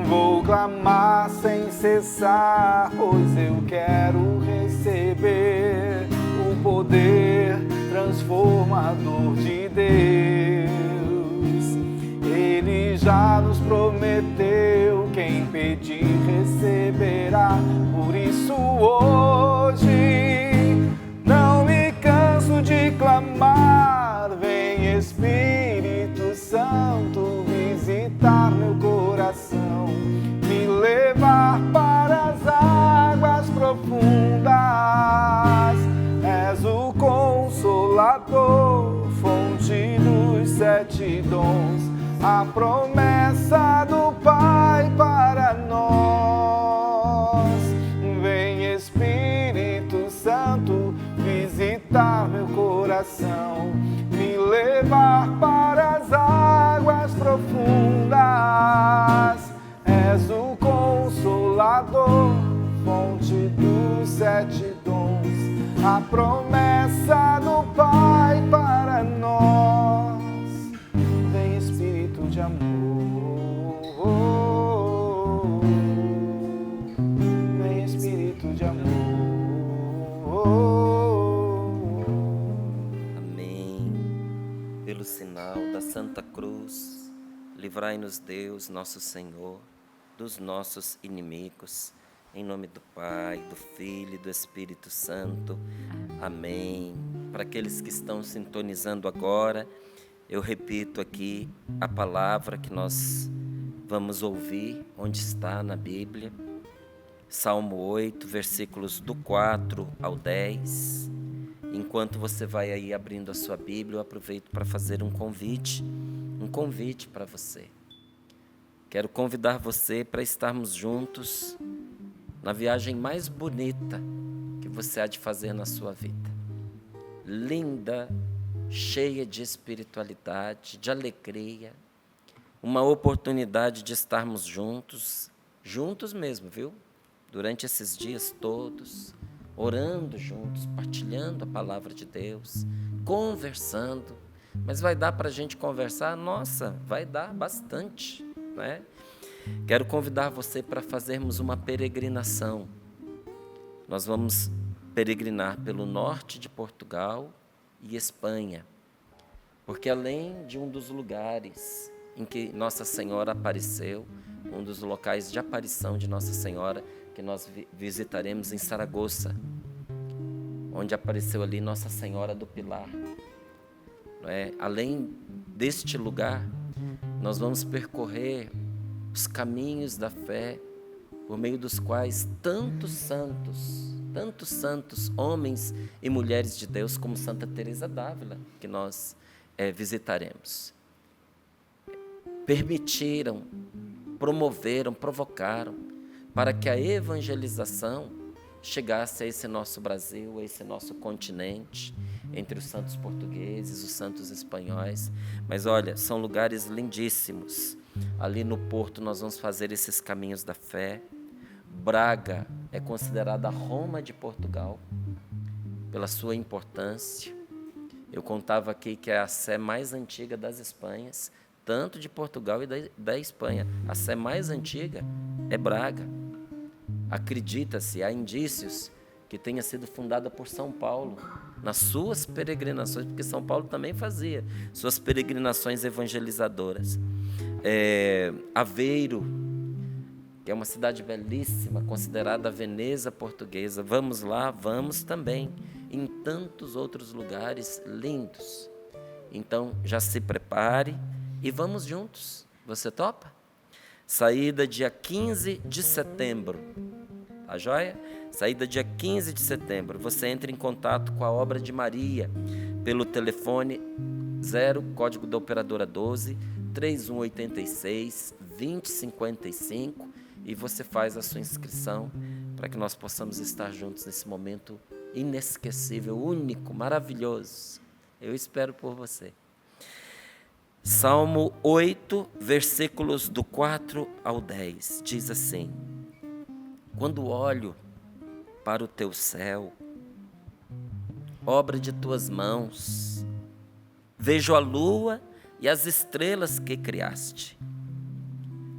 Vou clamar sem cessar, pois eu quero receber o poder transformador de Deus. Ele já nos prometeu, quem pedir receberá. Por isso hoje não me canso de clamar. Vem Espírito Santo visitar meu coração, me levar para as águas profundas. És o Consolador, fonte dos 7 dons, a promessa do Pai para nós. Vem Espírito Santo visitar meu coração, me levar para as águas profundas. És o Consolador, fonte dos 7 dons, a promessa do Pai para nós. Vem Espírito de amor, vem Espírito de amor. Amém. Pelo sinal da Santa Cruz, livrai-nos Deus, nosso Senhor, dos nossos inimigos. Em nome do Pai, do Filho e do Espírito Santo. Amém. Para aqueles que estão sintonizando agora, eu repito aqui a palavra que nós vamos ouvir, onde está na Bíblia. Salmo 8, versículos do 4 ao 10. Enquanto você vai aí abrindo a sua Bíblia, eu aproveito para fazer um convite para você. Quero convidar você para estarmos juntos na viagem mais bonita que você há de fazer na sua vida. Linda, cheia de espiritualidade, de alegria, uma oportunidade de estarmos juntos mesmo, viu? Durante esses dias todos, orando juntos, partilhando a palavra de Deus, conversando. Mas vai dar para a gente conversar? Nossa, vai dar bastante, né? Quero convidar você para fazermos uma peregrinação. Nós vamos peregrinar pelo norte de Portugal e Espanha, porque além de um dos lugares em que Nossa Senhora apareceu, um dos locais de aparição de Nossa Senhora, que nós visitaremos em Saragoça, onde apareceu ali Nossa Senhora do Pilar. Não é? Além deste lugar, nós vamos percorrer os caminhos da fé, por meio dos quais tantos santos, homens e mulheres de Deus, como Santa Teresa d'Ávila, que nós visitaremos, permitiram, promoveram, provocaram, para que a evangelização chegasse a esse nosso Brasil, a esse nosso continente, entre os santos portugueses, os santos espanhóis. Mas olha, são lugares lindíssimos. Ali no Porto nós vamos fazer esses caminhos da fé. Braga é considerada a Roma de Portugal, pela sua importância. Eu contava aqui que é a sé mais antiga das Espanhas, tanto de Portugal e da Espanha. A sé mais antiga é Braga. Acredita-se, há indícios que tenha sido fundada por São Paulo, nas suas peregrinações, porque São Paulo também fazia suas peregrinações evangelizadoras. Aveiro, que é uma cidade belíssima, considerada a Veneza portuguesa. Vamos lá, vamos também em tantos outros lugares lindos. Então, já se prepare e vamos juntos. Você topa? Saída dia 15 de setembro. Tá joia? Saída dia 15 de setembro. Você entra em contato com a Obra de Maria pelo telefone 0, código da operadora 12, 3186 2055 e você faz a sua inscrição para que nós possamos estar juntos nesse momento inesquecível, único, maravilhoso. Eu espero por você. Salmo 8, versículos do 4 ao 10, diz assim: quando olho para o teu céu, obra de tuas mãos, vejo a lua e as estrelas que criaste.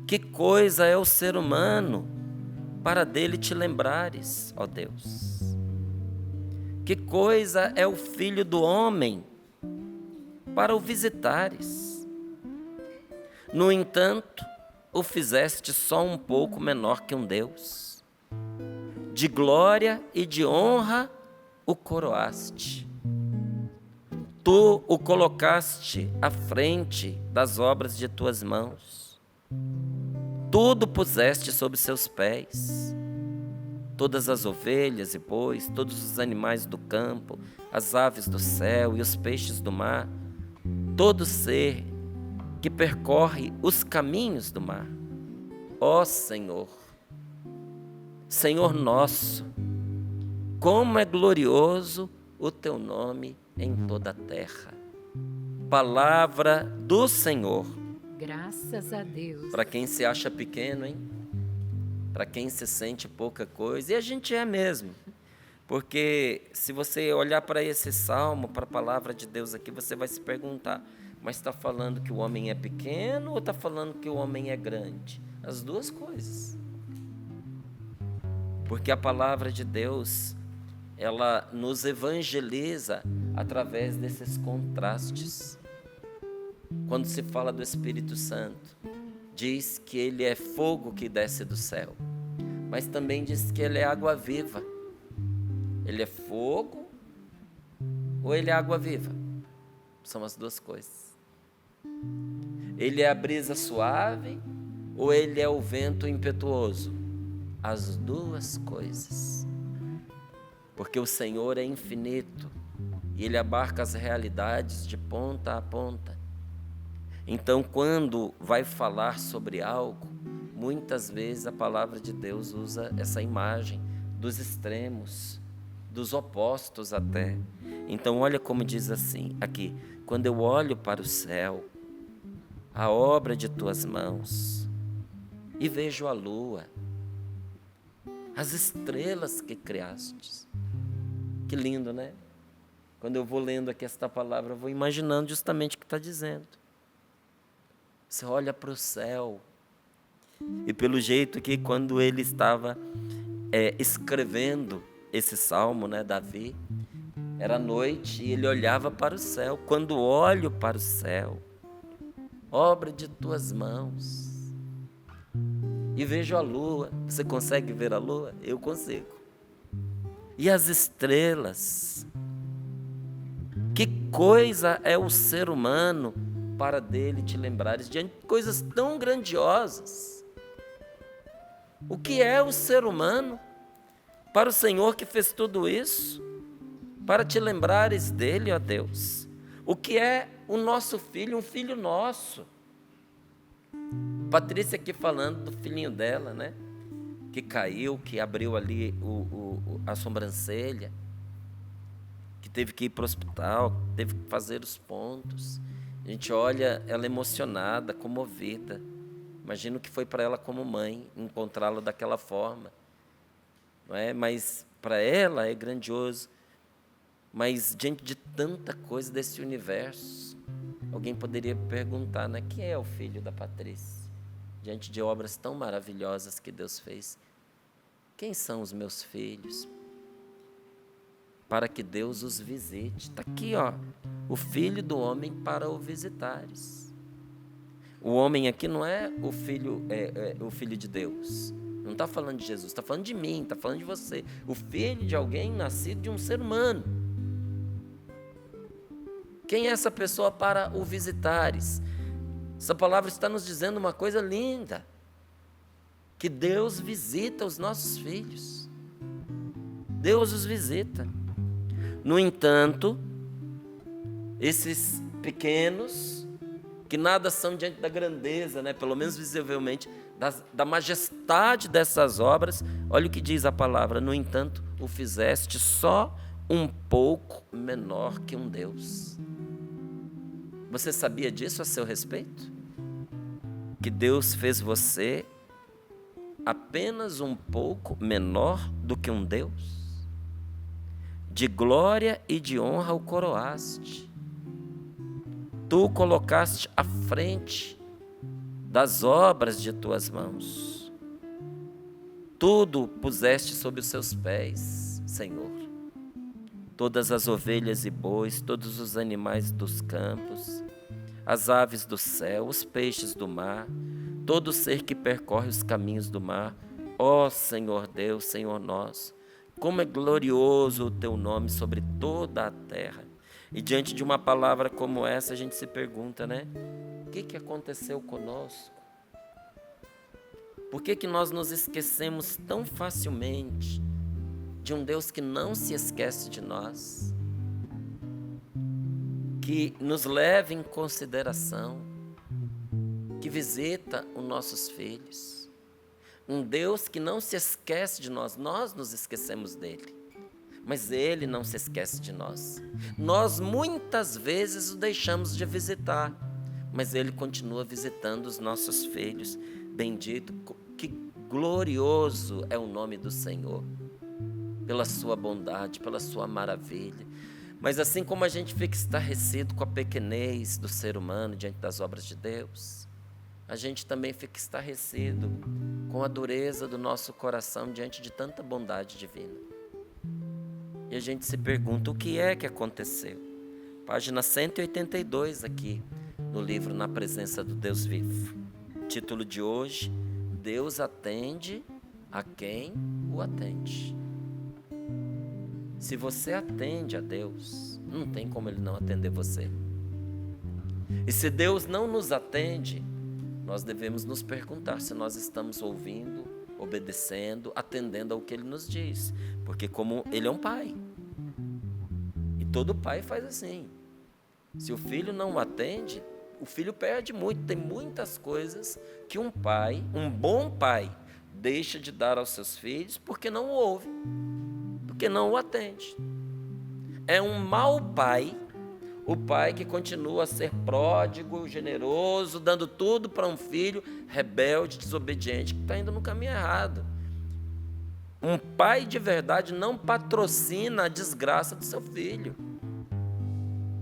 Que coisa é o ser humano para dele te lembrares, ó Deus. Que coisa é o filho do homem para o visitares. No entanto, o fizeste só um pouco menor que um Deus. De glória e de honra o coroaste. Tu o colocaste à frente das obras de tuas mãos. Tudo puseste sob seus pés. Todas as ovelhas e bois, todos os animais do campo, as aves do céu e os peixes do mar, todo ser que percorre os caminhos do mar. Ó Senhor, Senhor nosso, como é glorioso o teu nome em toda a terra. Palavra do Senhor. Graças a Deus. Para quem se acha pequeno, hein? Para quem se sente pouca coisa, e a gente é mesmo. Porque se você olhar para esse salmo, para a palavra de Deus aqui, você vai se perguntar, mas está falando que o homem é pequeno ou está falando que o homem é grande? As duas coisas. Porque a palavra de Deus, ela nos evangeliza através desses contrastes. Quando se fala do Espírito Santo, diz que ele é fogo que desce do céu, mas também diz que ele é água viva. Ele é fogo ou ele é água viva? São as duas coisas. Ele é a brisa suave ou ele é o vento impetuoso? As duas coisas. Porque o Senhor é infinito e ele abarca as realidades de ponta a ponta. Então, quando vai falar sobre algo, muitas vezes a palavra de Deus usa essa imagem dos extremos, dos opostos até. Então, olha como diz assim, aqui: quando eu olho para o céu, a obra de tuas mãos, e vejo a lua, as estrelas que criastes. Que lindo, né? Quando eu vou lendo aqui esta palavra, eu vou imaginando justamente o que está dizendo. Você olha para o céu, e pelo jeito que quando ele estava escrevendo esse salmo, né, Davi, era noite e ele olhava para o céu. Quando olho para o céu, obra de tuas mãos, e vejo a lua. Você consegue ver a lua? Eu consigo. E as estrelas. Que coisa é o ser humano para dele te lembrares diante de coisas tão grandiosas. O que é o ser humano para o Senhor que fez tudo isso? Para te lembrares dele, ó Deus. O que é o nosso filho, um filho nosso? Patrícia aqui falando do filhinho dela, né? Que caiu, que abriu ali a sobrancelha, que teve que ir para o hospital, teve que fazer os pontos. A gente olha ela emocionada, comovida. Imagino que foi para ela como mãe encontrá-lo daquela forma, não é? Mas para ela é grandioso. Mas diante de tanta coisa desse universo, alguém poderia perguntar, né? Quem é o filho da Patrícia? Diante de obras tão maravilhosas que Deus fez, quem são os meus filhos? Para que Deus os visite. Está aqui, ó, o Filho do Homem para o visitares. O homem aqui não é o filho, o filho de Deus. Não está falando de Jesus, está falando de mim, está falando de você. O filho de alguém nascido de um ser humano. Quem é essa pessoa para o visitares? Essa palavra está nos dizendo uma coisa linda. Que Deus visita os nossos filhos. Deus os visita. No entanto, esses pequenos, que nada são diante da grandeza, né? Pelo menos visivelmente, da majestade dessas obras, olha o que diz a palavra: no entanto, o fizeste só um pouco menor que um Deus. Você sabia disso a seu respeito? Que Deus fez você apenas um pouco menor do que um Deus? De glória e de honra o coroaste. Tu o colocaste à frente das obras de tuas mãos. Tudo puseste sob os seus pés, Senhor. Todas as ovelhas e bois, todos os animais dos campos, as aves do céu, os peixes do mar, todo ser que percorre os caminhos do mar. Ó Senhor Deus, Senhor nosso, como é glorioso o teu nome sobre toda a terra. E diante de uma palavra como essa, a gente se pergunta, né? O que aconteceu conosco? Por que nós nos esquecemos tão facilmente de um Deus que não se esquece de nós? Que nos leva em consideração, que visita os nossos filhos. Um Deus que não se esquece de nós, nós nos esquecemos dele. Mas Ele não se esquece de nós. Nós muitas vezes o deixamos de visitar, mas Ele continua visitando os nossos filhos. Bendito, que glorioso é o nome do Senhor, pela sua bondade, pela sua maravilha. Mas assim como a gente fica estarrecido com a pequenez do ser humano diante das obras de Deus, a gente também fica estarrecido com a dureza do nosso coração diante de tanta bondade divina. E a gente se pergunta, o que é que aconteceu? Página 182 aqui, no livro Na Presença do Deus Vivo. Título de hoje: Deus atende a quem o atende. Se você atende a Deus, não tem como Ele não atender você. E se Deus não nos atende, nós devemos nos perguntar se nós estamos ouvindo, obedecendo, atendendo ao que Ele nos diz. Porque como Ele é um pai, e todo pai faz assim. Se o filho não atende, o filho perde muito. Tem muitas coisas que um pai, um bom pai, deixa de dar aos seus filhos porque não o ouve, porque não o atende. É um mau pai, o pai que continua a ser pródigo, generoso, dando tudo para um filho rebelde, desobediente, que está indo no caminho errado. Um pai de verdade não patrocina a desgraça do seu filho.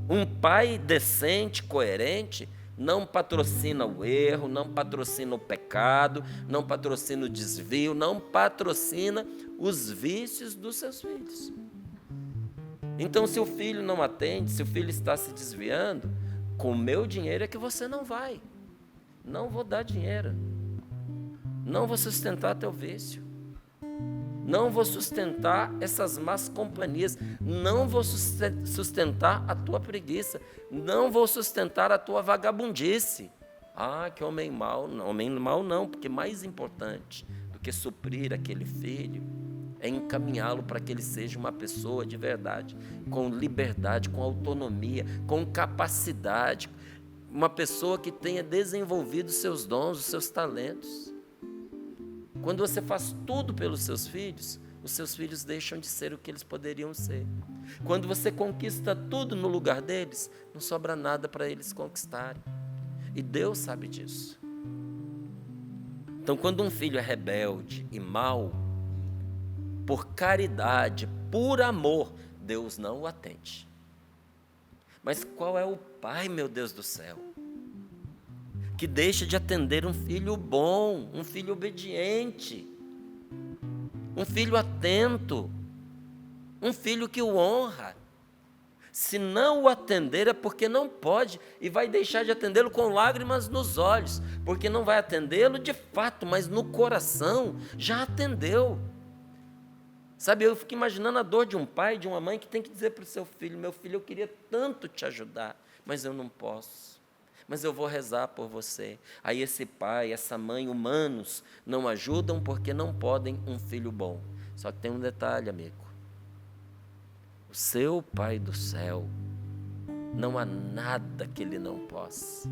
Um pai decente, coerente, não patrocina o erro, não patrocina o pecado, não patrocina o desvio, não patrocina os vícios dos seus filhos. Então, se o filho não atende, se o filho está se desviando, com o meu dinheiro é que você não vai. Não vou dar dinheiro. Não vou sustentar teu vício. Não vou sustentar essas más companhias. Não vou sustentar a tua preguiça. Não vou sustentar a tua vagabundice. Ah, que homem mau. Não, homem mau não, porque mais importante do que suprir aquele filho é encaminhá-lo para que ele seja uma pessoa de verdade, com liberdade, com autonomia, com capacidade, uma pessoa que tenha desenvolvido os seus dons, os seus talentos. Quando você faz tudo pelos seus filhos, os seus filhos deixam de ser o que eles poderiam ser. Quando você conquista tudo no lugar deles, não sobra nada para eles conquistarem. E Deus sabe disso. Então, quando um filho é rebelde e mau, por caridade, por amor, Deus não o atende. Mas qual é o pai, meu Deus do céu, que deixa de atender um filho bom, um filho obediente, um filho atento, um filho que o honra? Se não o atender é porque não pode e vai deixar de atendê-lo com lágrimas nos olhos, porque não vai atendê-lo de fato, mas no coração já atendeu. Sabe, eu fico imaginando a dor de um pai, de uma mãe que tem que dizer para o seu filho: meu filho, eu queria tanto te ajudar, mas eu não posso. Mas eu vou rezar por você. Aí esse pai, essa mãe, humanos, não ajudam porque não podem um filho bom. Só que tem um detalhe, amigo. O seu Pai do céu, não há nada que Ele não possa.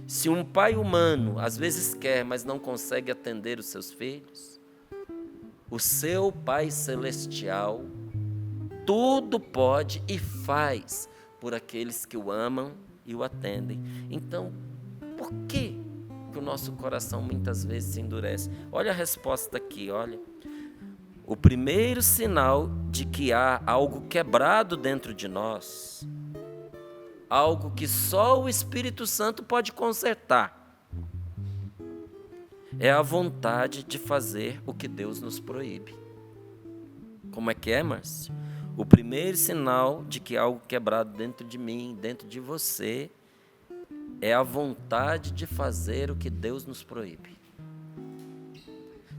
Se um pai humano, às vezes quer, mas não consegue atender os seus filhos, o seu Pai celestial, tudo pode e faz por aqueles que o amam e o atendem. Então, por que o nosso coração muitas vezes se endurece? Olha a resposta aqui, olha. O primeiro sinal de que há algo quebrado dentro de nós, algo que só o Espírito Santo pode consertar, é a vontade de fazer o que Deus nos proíbe. Como é, Márcio? O primeiro sinal de que há algo quebrado dentro de mim, dentro de você, é a vontade de fazer o que Deus nos proíbe.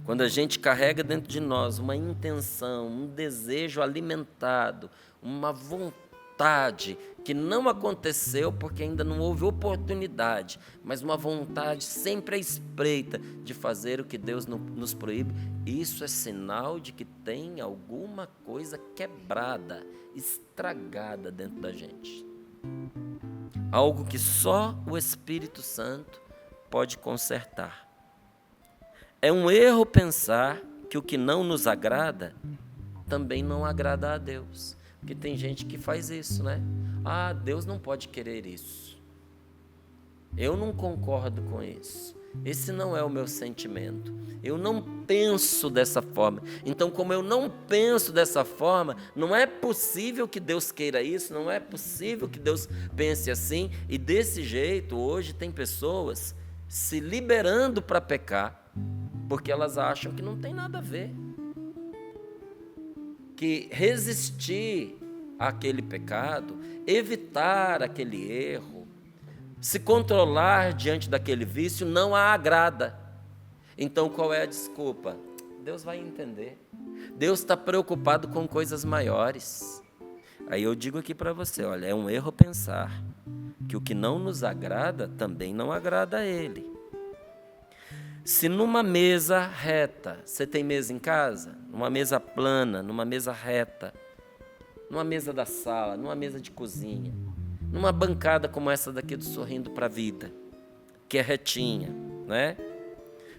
Quando a gente carrega dentro de nós uma intenção, um desejo alimentado, uma vontade que não aconteceu porque ainda não houve oportunidade, mas uma vontade sempre à espreita de fazer o que Deus nos proíbe, isso é sinal de que tem alguma coisa quebrada, estragada dentro da gente. Algo que só o Espírito Santo pode consertar. É um erro pensar que o que não nos agrada também não agrada a Deus. Porque tem gente que faz isso, né? Ah, Deus não pode querer isso. Eu não concordo com isso. Esse não é o meu sentimento. Eu não penso dessa forma. Então, como eu não penso dessa forma, não é possível que Deus queira isso, não é possível que Deus pense assim. E desse jeito, hoje tem pessoas se liberando para pecar, porque elas acham que não tem nada a ver. Que resistir àquele pecado, evitar aquele erro, se controlar diante daquele vício não a agrada. Então qual é a desculpa? Deus vai entender. Deus está preocupado com coisas maiores. Aí eu digo aqui para você, olha, é um erro pensar que o que não nos agrada também não agrada a Ele. Se numa mesa reta, você tem mesa em casa? Numa mesa plana, numa mesa reta, numa mesa da sala, numa mesa de cozinha, numa bancada como essa daqui do Sorrindo para a Vida, que é retinha, né?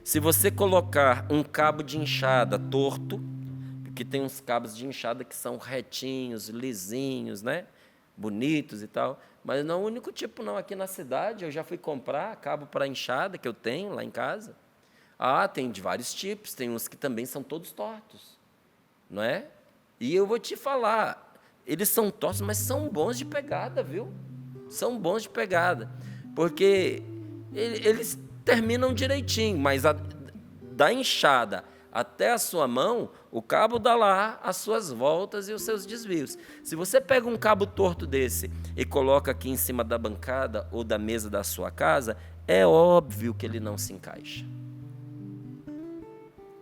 Se você colocar um cabo de enxada torto, porque tem uns cabos de enxada que são retinhos, lisinhos, né? Bonitos e tal, mas não é o único tipo não. Aqui na cidade eu já fui comprar cabo para enxada que eu tenho lá em casa. Ah, tem de vários tipos, tem uns que também são todos tortos, não é? E eu vou te falar, eles são tortos, mas são bons de pegada, viu? São bons de pegada, porque eles terminam direitinho, mas da enxada até a sua mão, o cabo dá lá as suas voltas e os seus desvios. Se você pega um cabo torto desse e coloca aqui em cima da bancada ou da mesa da sua casa, é óbvio que ele não se encaixa.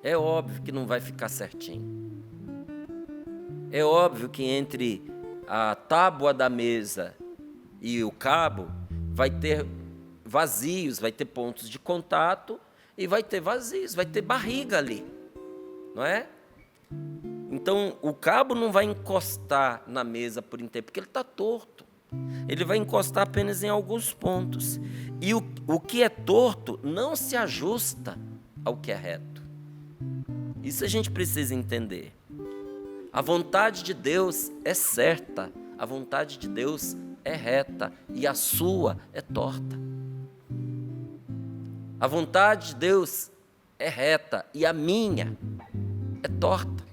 É óbvio que não vai ficar certinho. É óbvio que entre a tábua da mesa e o cabo vai ter vazios, vai ter pontos de contato e vai ter vazios, vai ter barriga ali, não é? Então, o cabo não vai encostar na mesa por inteiro, porque ele está torto. Ele vai encostar apenas em alguns pontos. E o que é torto não se ajusta ao que é reto. Isso a gente precisa entender. A vontade de Deus é certa, a vontade de Deus é reta e a sua é torta. A vontade de Deus é reta e a minha é torta.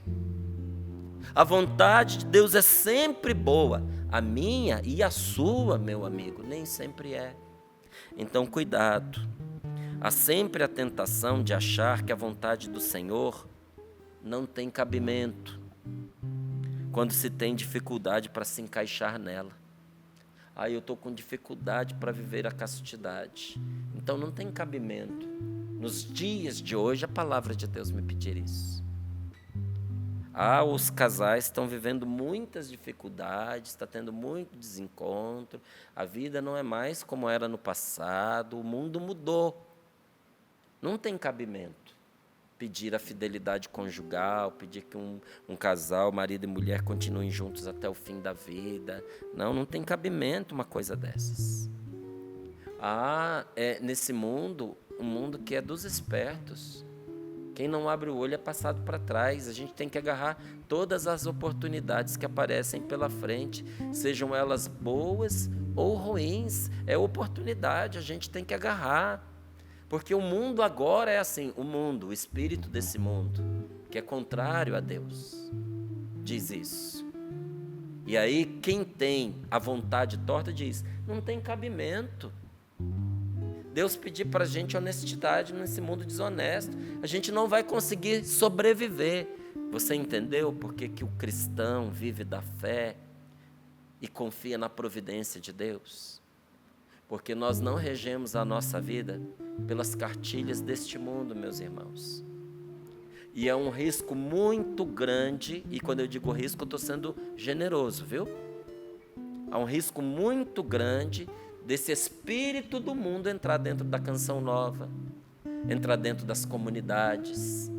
A vontade de Deus é sempre boa, a minha e a sua, meu amigo, nem sempre é. Então, cuidado. Há sempre a tentação de achar que a vontade do Senhor não tem cabimento. quando se tem dificuldade para se encaixar nela. Eu estou com dificuldade para viver a castidade. Então não tem cabimento nos dias de hoje a palavra de Deus me pedir isso. Os casais estão vivendo muitas dificuldades, está tendo muito desencontro, a vida não é mais como era no passado, o mundo mudou. Não tem cabimento pedir a fidelidade conjugal, pedir que um casal, marido e mulher, continuem juntos até o fim da vida. Não tem cabimento uma coisa dessas. Nesse mundo, um mundo que é dos espertos. Quem não abre o olho é passado para trás. A gente tem que agarrar todas as oportunidades que aparecem pela frente, sejam elas boas ou ruins. É oportunidade, a gente tem que agarrar. Porque o mundo agora é assim, o espírito desse mundo, que é contrário a Deus, diz isso. E aí quem tem a vontade torta diz, não tem cabimento. Deus pedir para a gente honestidade nesse mundo desonesto. A gente não vai conseguir sobreviver. Você entendeu por que o cristão vive da fé e confia na providência de Deus? Porque nós não regemos a nossa vida pelas cartilhas deste mundo, meus irmãos. E é um risco muito grande, e quando eu digo risco, eu estou sendo generoso, viu? Há um risco muito grande desse espírito do mundo entrar dentro da Canção Nova, entrar dentro das comunidades,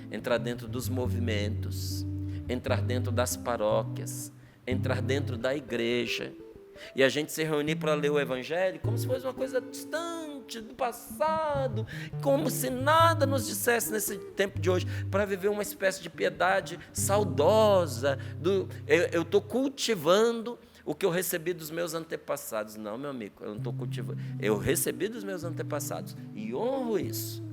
entrar dentro dos movimentos, entrar dentro das paróquias, entrar dentro da igreja, e a gente se reunir para ler o Evangelho como se fosse uma coisa distante do passado, como se nada nos dissesse nesse tempo de hoje, para viver uma espécie de piedade saudosa, eu estou cultivando o que eu recebi dos meus antepassados. Não, meu amigo, eu não estou cultivando. Eu recebi dos meus antepassados e honro isso.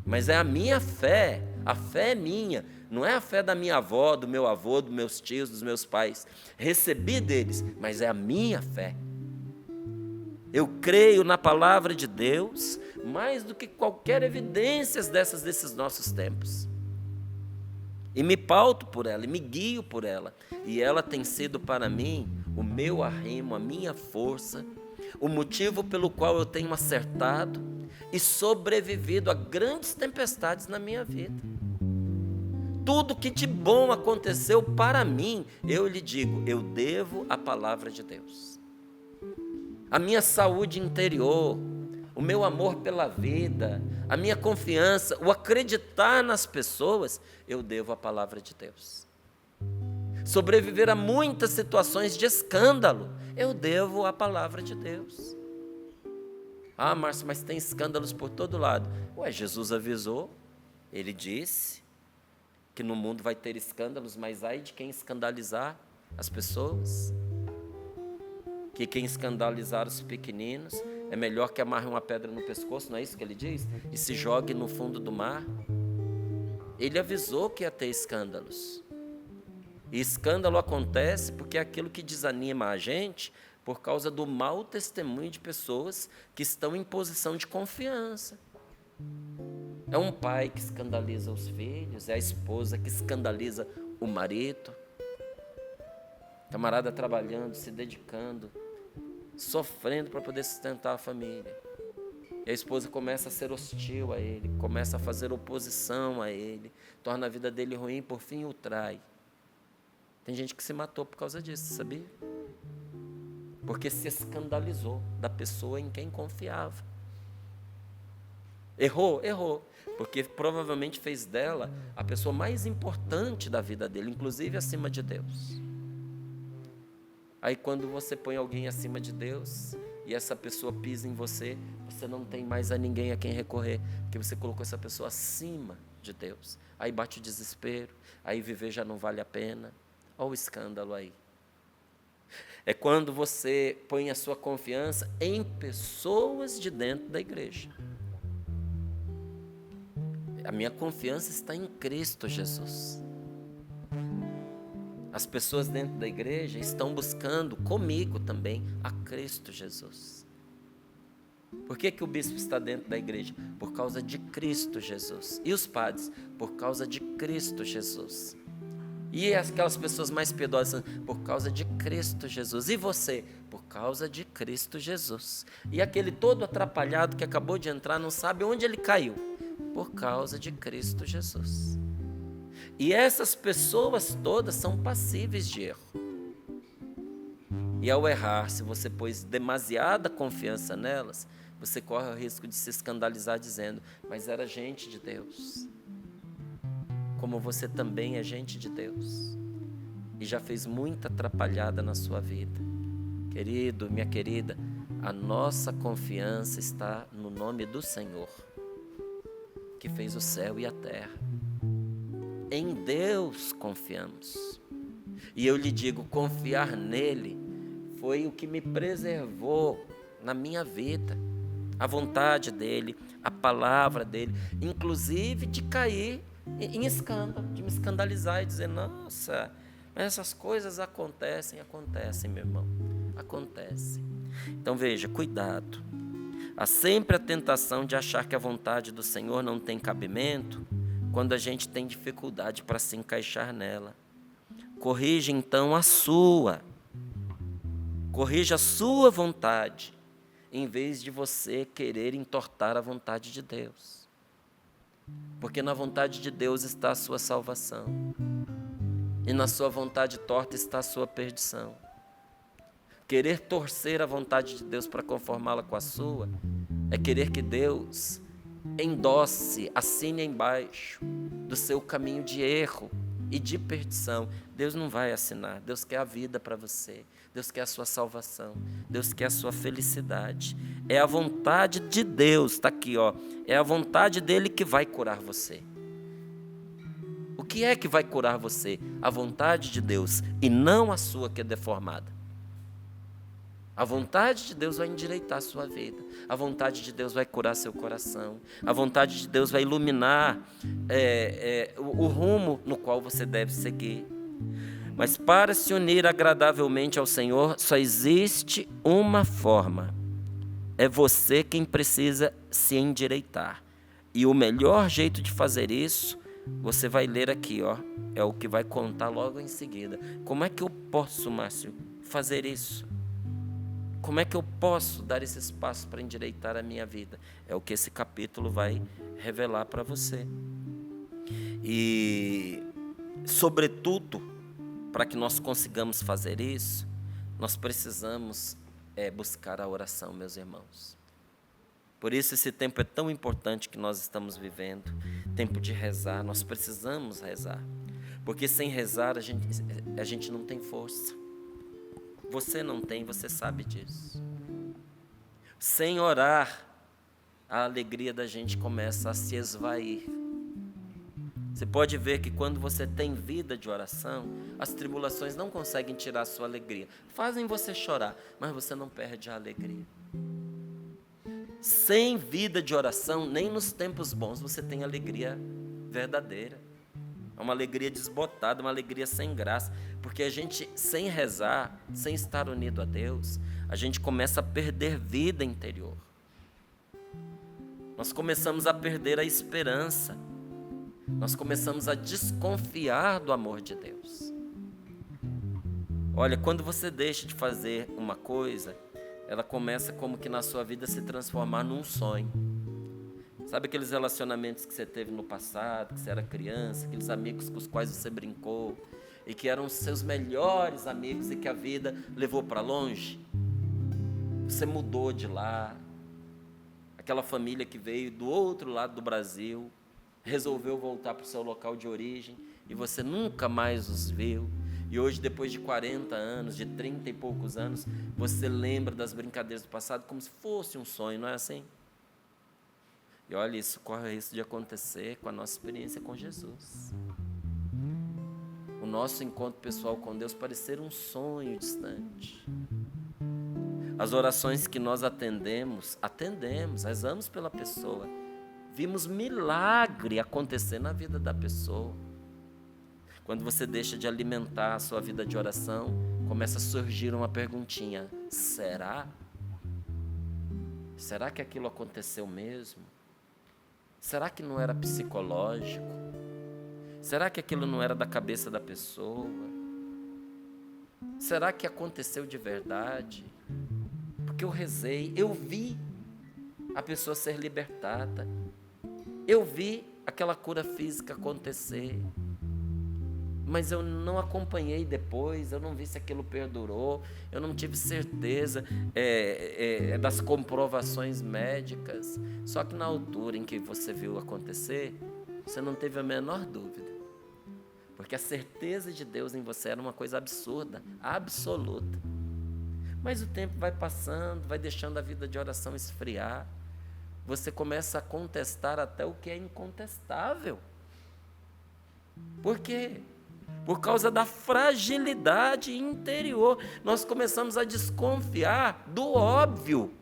Mas é a minha fé, a fé é minha, não é a fé da minha avó, do meu avô, dos meus tios, dos meus pais. Recebi deles, mas é a minha fé. Eu creio na palavra de Deus mais do que qualquer evidência desses nossos tempos. E me pauto por ela, e me guio por ela. E ela tem sido para mim o meu arrimo, a minha força, o motivo pelo qual eu tenho acertado e sobrevivido a grandes tempestades na minha vida. Tudo que de bom aconteceu para mim, eu lhe digo, eu devo à palavra de Deus. A minha saúde interior, o meu amor pela vida, a minha confiança, o acreditar nas pessoas, eu devo à palavra de Deus. Sobreviver a muitas situações de escândalo, eu devo à palavra de Deus. Márcio, mas tem escândalos por todo lado. Jesus avisou, ele disse que no mundo vai ter escândalos, mas ai de quem escandalizar as pessoas. Que quem escandalizar os pequeninos, é melhor que amarre uma pedra no pescoço, não é isso que ele diz? E se jogue no fundo do mar. Ele avisou que ia ter escândalos. E escândalo acontece porque é aquilo que desanima a gente por causa do mau testemunho de pessoas que estão em posição de confiança. É um pai que escandaliza os filhos, é a esposa que escandaliza o marido. Camarada trabalhando, se dedicando, sofrendo para poder sustentar a família. E a esposa começa a ser hostil a ele, começa a fazer oposição a ele, torna a vida dele ruim e por fim o trai. Tem gente que se matou por causa disso, sabia? Porque se escandalizou da pessoa em quem confiava. Errou, porque provavelmente fez dela a pessoa mais importante da vida dele, inclusive acima de Deus. Aí quando você põe alguém acima de Deus e essa pessoa pisa em você, você não tem mais a ninguém a quem recorrer, porque você colocou essa pessoa acima de Deus. Aí bate o desespero, aí viver já não vale a pena. Olha o escândalo aí. É quando você põe a sua confiança em pessoas de dentro da igreja. A minha confiança está em Cristo Jesus. As pessoas dentro da igreja estão buscando comigo também a Cristo Jesus. Por que o bispo está dentro da igreja? Por causa de Cristo Jesus. E os padres? Por causa de Cristo Jesus. E aquelas pessoas mais piedosas, por causa de Cristo Jesus. E você? Por causa de Cristo Jesus. E aquele todo atrapalhado que acabou de entrar, não sabe onde ele caiu. Por causa de Cristo Jesus. E essas pessoas todas são passíveis de erro. E ao errar, se você pôs demasiada confiança nelas, você corre o risco de se escandalizar dizendo, mas era gente de Deus. Como você também é gente de Deus. E já fez muita atrapalhada na sua vida. Querido, minha querida, a nossa confiança está no nome do Senhor, que fez o céu e a terra. Em Deus confiamos. E eu lhe digo, confiar nele foi o que me preservou na minha vida. A vontade dele, a palavra dele, inclusive de cair em escândalo, de me escandalizar e dizer, nossa, mas essas coisas acontecem, meu irmão, acontecem. Então veja, cuidado. Há sempre a tentação de achar que a vontade do Senhor não tem cabimento quando a gente tem dificuldade para se encaixar nela. Corrija então a sua. Corrija a sua vontade, em vez de você querer entortar a vontade de Deus. Porque na vontade de Deus está a sua salvação. E na sua vontade torta está a sua perdição. Querer torcer a vontade de Deus para conformá-la com a sua, é querer que Deus endosse, assine embaixo do seu caminho de erro e de perdição. Deus não vai assinar. Deus quer a vida para você. Deus quer a sua salvação. Deus quer a sua felicidade. É a vontade de Deus, está aqui, ó. É a vontade dele que vai curar você. O que é que vai curar você? A vontade de Deus e não a sua que é deformada. A vontade de Deus vai endireitar a sua vida. A vontade de Deus vai curar seu coração. A vontade de Deus vai iluminar o rumo no qual você deve seguir. Mas para se unir agradavelmente ao Senhor, só existe uma forma. É você quem precisa se endireitar. E o melhor jeito de fazer isso, você vai ler aqui, ó. É o que vai contar logo em seguida. Como é que eu posso, Márcio, fazer isso? Como é que eu posso dar esse espaço para endireitar a minha vida? É o que esse capítulo vai revelar para você. E, sobretudo, para que nós consigamos fazer isso, nós precisamos buscar a oração, meus irmãos. Por isso esse tempo é tão importante que nós estamos vivendo, tempo de rezar, nós precisamos rezar. Porque sem rezar a gente não tem força. Você não tem, você sabe disso. Sem orar, a alegria da gente começa a se esvair. Você pode ver que quando você tem vida de oração, as tribulações não conseguem tirar a sua alegria. Fazem você chorar, mas você não perde a alegria. Sem vida de oração, nem nos tempos bons você tem alegria verdadeira. É uma alegria desbotada, uma alegria sem graça. Porque a gente, sem rezar, sem estar unido a Deus, a gente começa a perder vida interior. Nós começamos a perder a esperança. Nós começamos a desconfiar do amor de Deus. Olha, quando você deixa de fazer uma coisa, ela começa como que na sua vida se transformar num sonho. Sabe aqueles relacionamentos que você teve no passado, que você era criança, aqueles amigos com os quais você brincou, e que eram os seus melhores amigos e que a vida levou para longe? Você mudou de lá, aquela família que veio do outro lado do Brasil, resolveu voltar para o seu local de origem, e você nunca mais os viu. E hoje, depois de 40 anos, de 30 e poucos anos, você lembra das brincadeiras do passado como se fosse um sonho, não é assim? E olha, isso corre o risco de acontecer com a nossa experiência com Jesus. O nosso encontro pessoal com Deus parecer um sonho distante. As orações que nós atendemos, rezamos pela pessoa. Vimos milagre acontecer na vida da pessoa. Quando você deixa de alimentar a sua vida de oração, começa a surgir uma perguntinha: será? Será que aquilo aconteceu mesmo? Será que não era psicológico? Será que aquilo não era da cabeça da pessoa? Será que aconteceu de verdade? Porque eu rezei, eu vi a pessoa ser libertada, eu vi aquela cura física acontecer, mas eu não acompanhei depois, eu não vi se aquilo perdurou, eu não tive certeza das comprovações médicas. Só que na altura em que você viu acontecer, você não teve a menor dúvida, porque a certeza de Deus em você era uma coisa absurda, absoluta. Mas o tempo vai passando, vai deixando a vida de oração esfriar, você começa a contestar até o que é incontestável. Por quê? Por causa da fragilidade interior. Nós começamos a desconfiar do óbvio.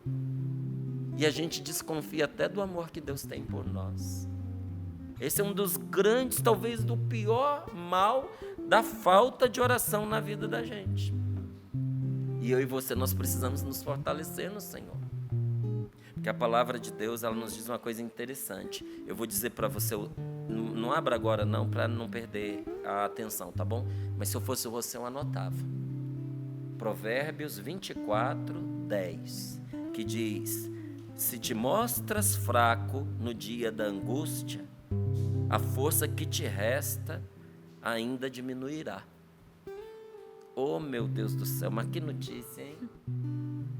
E a gente desconfia até do amor que Deus tem por nós. Esse é um dos grandes, talvez do pior mal da falta de oração na vida da gente. E eu e você, nós precisamos nos fortalecer no Senhor. Porque a palavra de Deus, ela nos diz uma coisa interessante. Eu vou dizer para você, não abra agora não, para não perder a atenção, tá bom? Mas se eu fosse você, eu anotava. Provérbios 24, 10, que diz: se te mostras fraco no dia da angústia, a força que te resta ainda diminuirá. Oh, meu Deus do céu, mas que notícia, hein?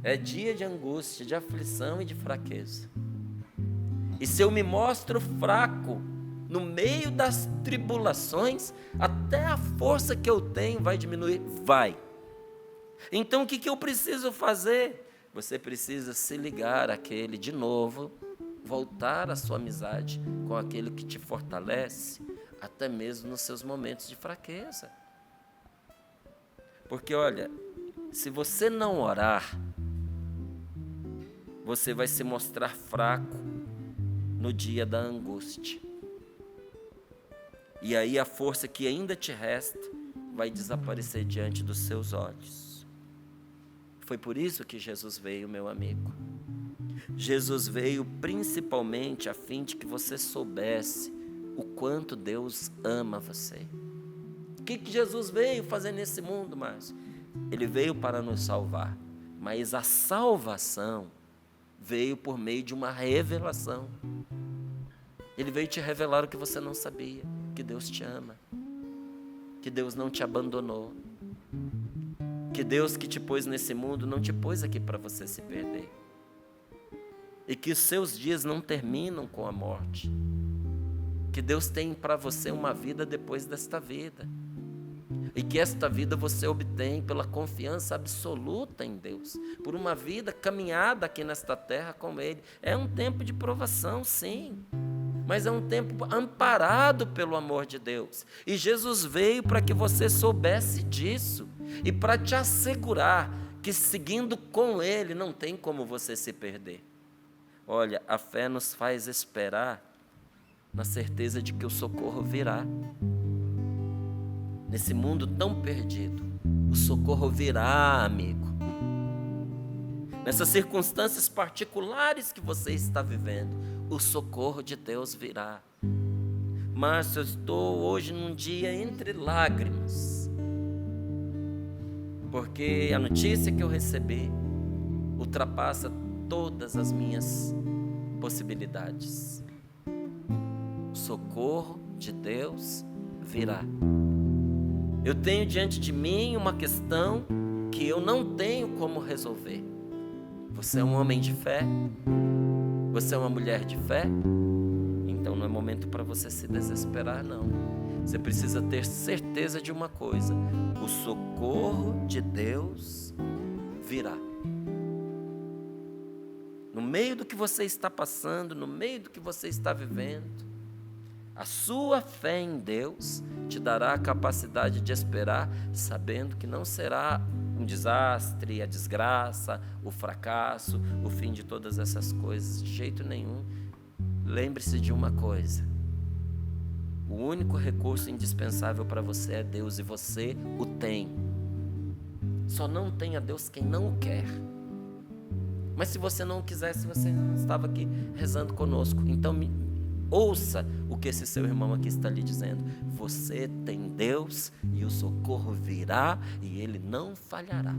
É dia de angústia, de aflição e de fraqueza. E se eu me mostro fraco no meio das tribulações, até a força que eu tenho vai diminuir? Vai. Então o que eu preciso fazer? Você precisa se ligar àquele de novo, voltar a sua amizade com aquele que te fortalece, até mesmo nos seus momentos de fraqueza. Porque olha, se você não orar, você vai se mostrar fraco no dia da angústia. E aí a força que ainda te resta vai desaparecer diante dos seus olhos. Foi por isso que Jesus veio, meu amigo. Jesus veio principalmente a fim de que você soubesse o quanto Deus ama você. O que Jesus veio fazer nesse mundo, Márcio? Ele veio para nos salvar, mas a salvação veio por meio de uma revelação. Ele veio te revelar o que você não sabia, que Deus te ama, que Deus não te abandonou, que Deus que te pôs nesse mundo não te pôs aqui para você se perder, e que os seus dias não terminam com a morte, que Deus tem para você uma vida depois desta vida, e que esta vida você obtém pela confiança absoluta em Deus, por uma vida caminhada aqui nesta terra com Ele. É um tempo de provação, sim, mas é um tempo amparado pelo amor de Deus. E Jesus veio para que você soubesse disso e para te assegurar que seguindo com Ele não tem como você se perder. Olha, a fé nos faz esperar na certeza de que o socorro virá. Nesse mundo tão perdido, o socorro virá, amigo. Nessas circunstâncias particulares que você está vivendo, o socorro de Deus virá. Márcio, eu estou hoje num dia entre lágrimas, porque a notícia que eu recebi ultrapassa todas as minhas possibilidades. O socorro de Deus virá. Eu tenho diante de mim uma questão que eu não tenho como resolver. Você é um homem de fé? Você é uma mulher de fé? Então não é momento para você se desesperar, não. Você precisa ter certeza de uma coisa: o socorro de Deus virá. No meio do que você está passando, no meio do que você está vivendo, a sua fé em Deus te dará a capacidade de esperar, sabendo que não será um desastre, a desgraça, o fracasso, o fim de todas essas coisas, de jeito nenhum. Lembre-se de uma coisa: o único recurso indispensável para você é Deus, e você o tem. Só não tem a Deus quem não o quer. Mas se você não o quisesse, você não estava aqui rezando conosco. Então ouça o que esse seu irmão aqui está lhe dizendo. Você tem Deus e o socorro virá e Ele não falhará.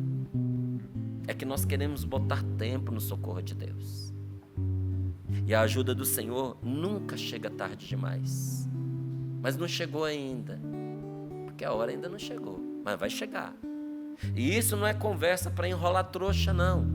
É que nós queremos botar tempo no socorro de Deus. E a ajuda do Senhor nunca chega tarde demais. Mas não chegou ainda, porque a hora ainda não chegou, mas vai chegar. E isso não é conversa para enrolar trouxa, não.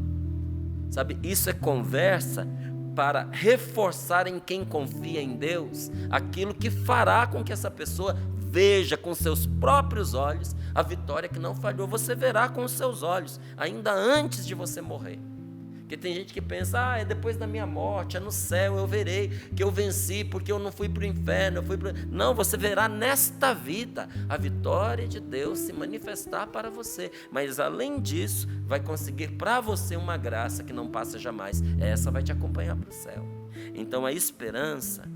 Sabe, isso é conversa para reforçar em quem confia em Deus aquilo que fará com que essa pessoa veja com seus próprios olhos a vitória que não falhou. Você verá com os seus olhos, ainda antes de você morrer. Porque tem gente que pensa, é depois da minha morte, é no céu, eu verei que eu venci, porque eu não fui para o inferno, Não, você verá nesta vida a vitória de Deus se manifestar para você. Mas além disso, vai conseguir para você uma graça que não passa jamais. Essa vai te acompanhar para o céu. Então a esperança,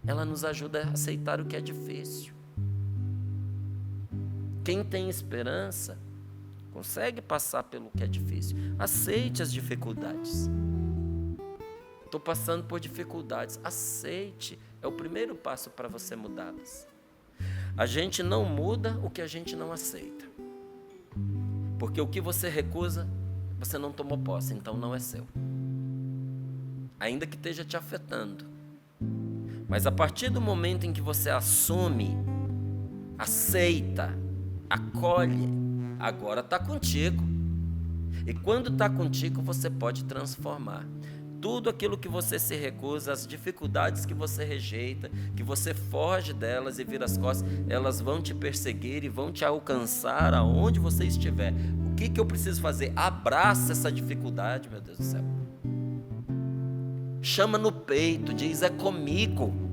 ela nos ajuda a aceitar o que é difícil. Quem tem esperança consegue passar pelo que é difícil. Aceite as dificuldades. Estou passando por dificuldades. Aceite. É o primeiro passo para você mudá-las. A gente não muda o que a gente não aceita. Porque o que você recusa, você não tomou posse, então não é seu. Ainda que esteja te afetando. Mas a partir do momento em que você assume, aceita, acolhe, agora está contigo. E quando está contigo, você pode transformar. Tudo aquilo que você se recusa, as dificuldades que você rejeita, que você foge delas e vira as costas, elas vão te perseguir e vão te alcançar aonde você estiver. O que eu preciso fazer? Abraça essa dificuldade, meu Deus do céu. Chama no peito, diz, é comigo.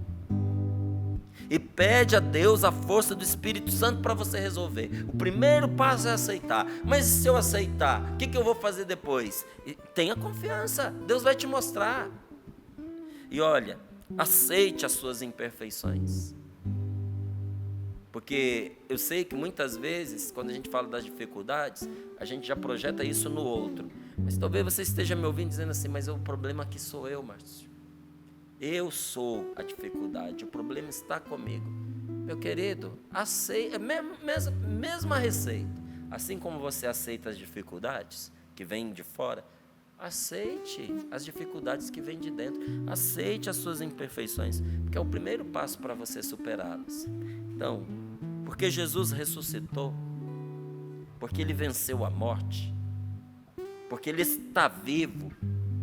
E pede a Deus a força do Espírito Santo para você resolver. O primeiro passo é aceitar. Mas se eu aceitar, o que eu vou fazer depois? Tenha confiança, Deus vai te mostrar. E olha, aceite as suas imperfeições. Porque eu sei que muitas vezes, quando a gente fala das dificuldades, a gente já projeta isso no outro. Mas talvez você esteja me ouvindo dizendo assim, mas o problema aqui sou eu, Márcio. Eu sou a dificuldade, o problema está comigo. Meu querido, aceita, mesma receita. Assim como você aceita as dificuldades que vêm de fora, aceite as dificuldades que vêm de dentro. Aceite as suas imperfeições, porque é o primeiro passo para você superá-las. Então, porque Jesus ressuscitou, porque Ele venceu a morte, porque Ele está vivo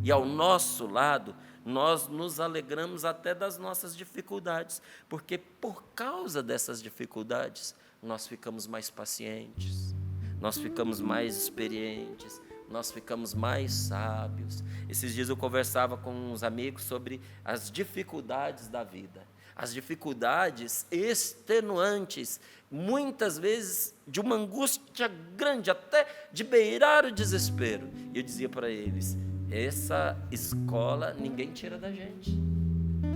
e ao nosso lado, nós nos alegramos até das nossas dificuldades, porque por causa dessas dificuldades, nós ficamos mais pacientes, nós ficamos mais experientes, nós ficamos mais sábios. Esses dias eu conversava com uns amigos sobre as dificuldades da vida, as dificuldades extenuantes, muitas vezes de uma angústia grande, até de beirar o desespero. E eu dizia para eles, essa escola ninguém tira da gente.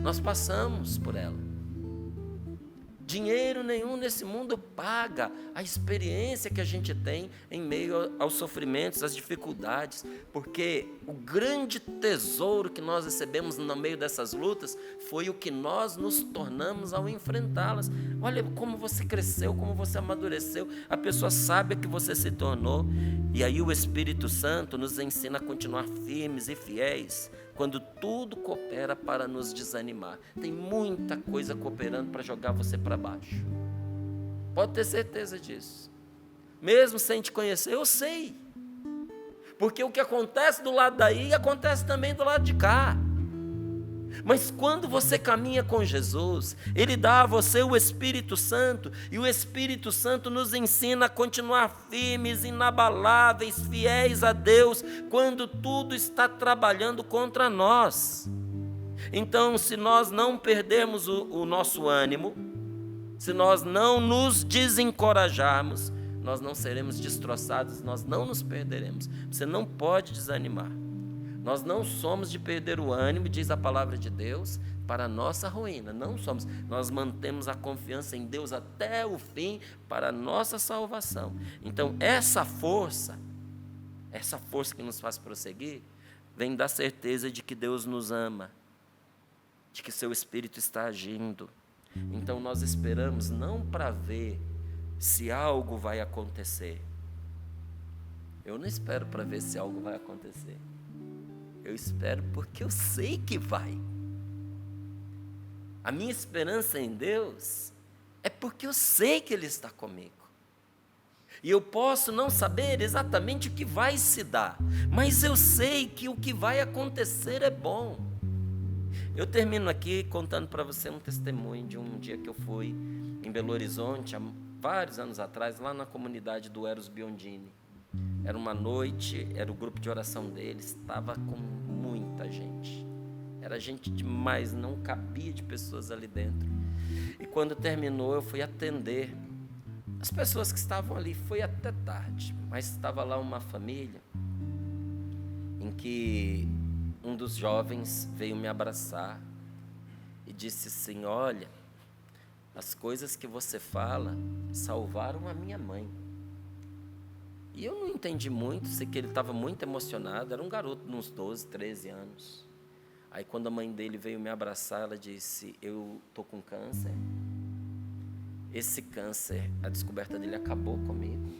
Nós passamos por ela. Dinheiro nenhum nesse mundo paga a experiência que a gente tem em meio aos sofrimentos, às dificuldades, porque o grande tesouro que nós recebemos no meio dessas lutas foi o que nós nos tornamos ao enfrentá-las. Olha como você cresceu, como você amadureceu, a pessoa sábia que você se tornou. E aí o Espírito Santo nos ensina a continuar firmes e fiéis, quando tudo coopera para nos desanimar. Tem muita coisa cooperando para jogar você para baixo. Pode ter certeza disso. Mesmo sem te conhecer, eu sei. Porque o que acontece do lado daí, acontece também do lado de cá. Mas quando você caminha com Jesus, Ele dá a você o Espírito Santo, e o Espírito Santo nos ensina a continuar firmes, inabaláveis, fiéis a Deus, quando tudo está trabalhando contra nós. Então, se nós não perdermos o nosso ânimo, se nós não nos desencorajarmos, nós não seremos destroçados, nós não nos perderemos. Você não pode desanimar. Nós não somos de perder o ânimo, diz a palavra de Deus, para a nossa ruína. Não somos. Nós mantemos a confiança em Deus até o fim para a nossa salvação. Então, essa força que nos faz prosseguir, vem da certeza de que Deus nos ama, de que seu Espírito está agindo. Então nós esperamos não para ver se algo vai acontecer. Eu não espero para ver se algo vai acontecer. Eu espero porque eu sei que vai. A minha esperança em Deus é porque eu sei que Ele está comigo. E eu posso não saber exatamente o que vai se dar, mas eu sei que o que vai acontecer é bom. Eu termino aqui contando para você um testemunho de um dia que eu fui em Belo Horizonte, há vários anos atrás, lá na comunidade do Eros Biondini. Era uma noite, era o grupo de oração deles, estava com muita gente. Era gente demais, não cabia de pessoas ali dentro. E quando terminou, eu fui atender as pessoas que estavam ali. Foi até tarde, mas estava lá uma família em que um dos jovens veio me abraçar e disse assim: olha, as coisas que você fala salvaram a minha mãe. E eu não entendi muito, sei que ele estava muito emocionado, era um garoto de uns 12, 13 anos. Aí quando a mãe dele veio me abraçar, ela disse: eu estou com câncer. Esse câncer, a descoberta dele acabou comigo.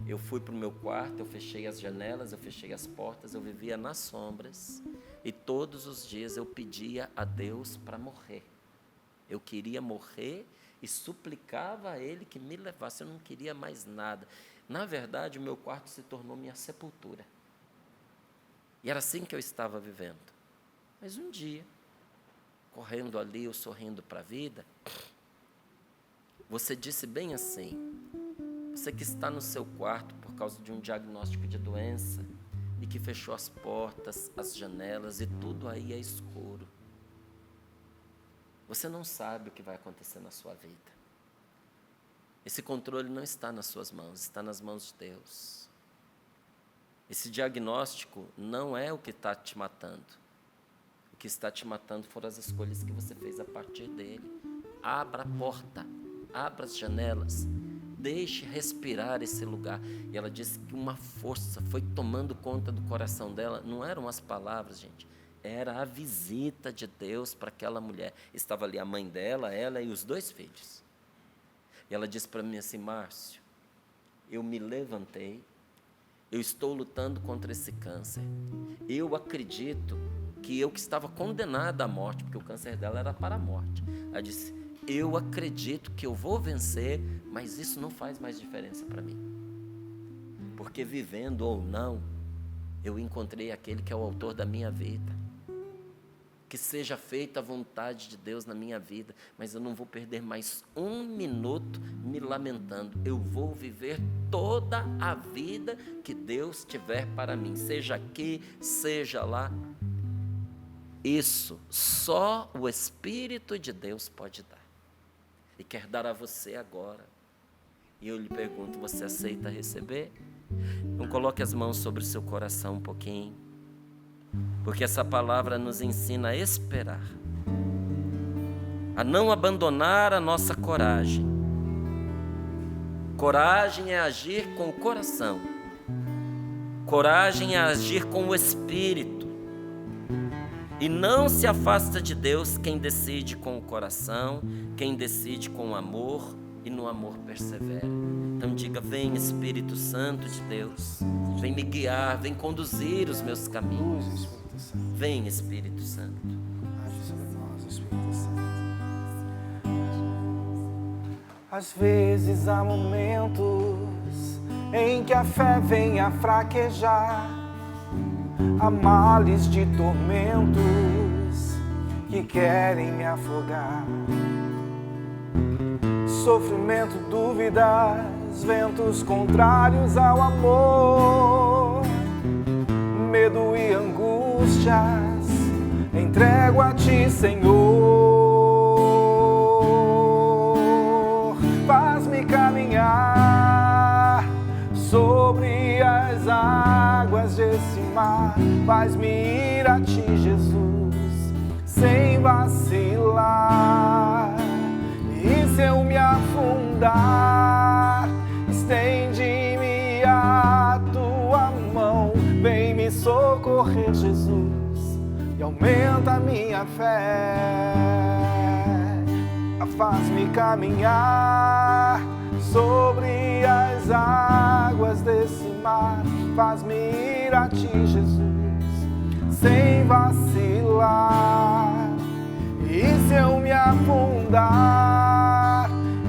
Eu fui para o meu quarto, eu fechei as janelas, eu fechei as portas, eu vivia nas sombras. E todos os dias eu pedia a Deus para morrer. Eu queria morrer e suplicava a Ele que me levasse, eu não queria mais nada. Na verdade, o meu quarto se tornou minha sepultura. E era assim que eu estava vivendo. Mas um dia, correndo ali, eu sorrindo para a vida, você disse bem assim: você que está no seu quarto por causa de um diagnóstico de doença e que fechou as portas, as janelas e tudo aí é escuro. Você não sabe o que vai acontecer na sua vida. Esse controle não está nas suas mãos, está nas mãos de Deus. Esse diagnóstico não é o que está te matando. O que está te matando foram as escolhas que você fez a partir dele. Abra a porta, abra as janelas, deixe respirar esse lugar. E ela disse que uma força foi tomando conta do coração dela. Não eram as palavras, gente. Era a visita de Deus para aquela mulher. Estava ali a mãe dela, ela e os 2 filhos. E ela disse para mim assim: Márcio, eu me levantei, eu estou lutando contra esse câncer. Eu acredito que eu que estava condenada à morte, porque o câncer dela era para a morte. Ela disse: eu acredito que eu vou vencer, mas isso não faz mais diferença para mim. Porque vivendo ou não, eu encontrei aquele que é o autor da minha vida. Que seja feita a vontade de Deus na minha vida, mas eu não vou perder mais um minuto me lamentando. Eu vou viver toda a vida que Deus tiver para mim, seja aqui, seja lá. Isso só o Espírito de Deus pode dar. E quer dar a você agora. E eu lhe pergunto: você aceita receber? Então coloque as mãos sobre o seu coração um pouquinho. Porque essa palavra nos ensina a esperar, a não abandonar a nossa coragem. Coragem é agir com o coração. Coragem é agir com o Espírito. E não se afasta de Deus quem decide com o coração, quem decide com o amor e no amor persevera. Então diga: vem Espírito Santo de Deus, vem me guiar, vem conduzir os meus caminhos. Vem Espírito Santo. Age sobre nós, Espírito Santo. Às vezes há momentos em que a fé vem a fraquejar. Há males de tormentos que querem me afogar. Sofrimento, dúvidas, ventos contrários ao amor. Medo e angústias, entrego a Ti, Senhor. Faz-me caminhar sobre as águas desse mar. Faz-me ir a Ti, Jesus, sem vacilar. E se eu me afundar, estende-me a Tua mão. Vem me socorrer, Jesus, e aumenta a minha fé. Faz-me caminhar sobre as águas desse mar. Faz-me ir a ti, Jesus, sem vacilar. E se eu me afundar,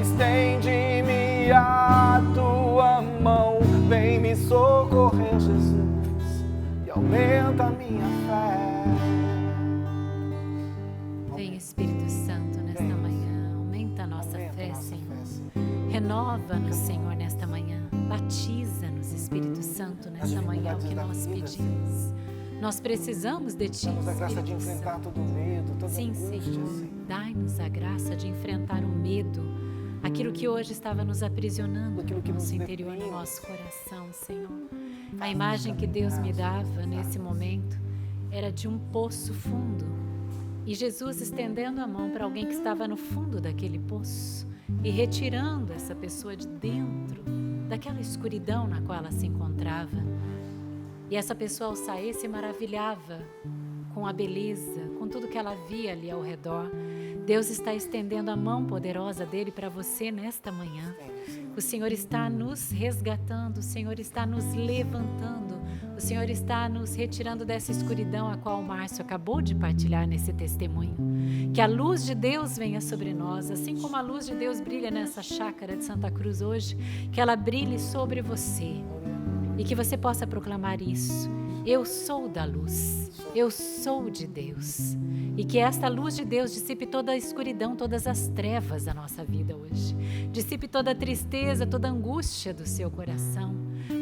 estende-me a tua mão. Vem me socorrer, Jesus, e aumenta a minha fé. Vem, Espírito Santo, nesta manhã. Aumenta a nossa fé, Senhor. Renova-nos, Senhor, nesta manhã. Batiza-nos, Espírito Santo, nesta manhã, o que nós pedimos. Nós precisamos de Ti, Dá-nos a graça de Espírito enfrentar Santo. todo medo, toda Sim, angústia, Senhor. Senhor. Dai-nos a graça de enfrentar o medo, aquilo que hoje estava nos aprisionando Aquilo que no nosso nos interior, no deprime. nosso coração, Senhor. A imagem que Deus me dava nesse momento era de um poço fundo. E Jesus estendendo a mão para alguém que estava no fundo daquele poço e retirando essa pessoa de dentro daquela escuridão na qual ela se encontrava. E essa pessoa, ao sair, se maravilhava com a beleza, com tudo que ela via ali ao redor. Deus está estendendo a mão poderosa dele para você nesta manhã. O Senhor está nos resgatando, o Senhor está nos levantando, o Senhor está nos retirando dessa escuridão a qual o Márcio acabou de partilhar nesse testemunho. Que a luz de Deus venha sobre nós, assim como a luz de Deus brilha nessa chácara de Santa Cruz hoje, que ela brilhe sobre você e que você possa proclamar isso. Eu sou da luz, eu sou de Deus. E que esta luz de Deus dissipe toda a escuridão, todas as trevas da nossa vida hoje. Dissipe toda a tristeza, toda a angústia do seu coração,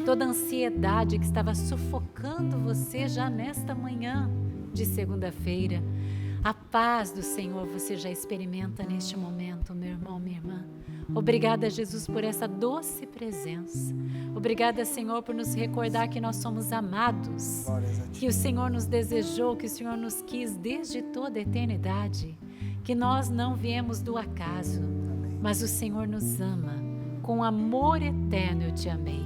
toda a ansiedade que estava sufocando você já nesta manhã de segunda-feira. A paz do Senhor você já experimenta neste momento, meu irmão, minha irmã. Obrigada, Jesus, por essa doce presença. Obrigada, Senhor, por nos recordar que nós somos amados, que o Senhor nos desejou, que o Senhor nos quis desde toda a eternidade, que nós não viemos do acaso, mas o Senhor nos ama. Com amor eterno eu te amei.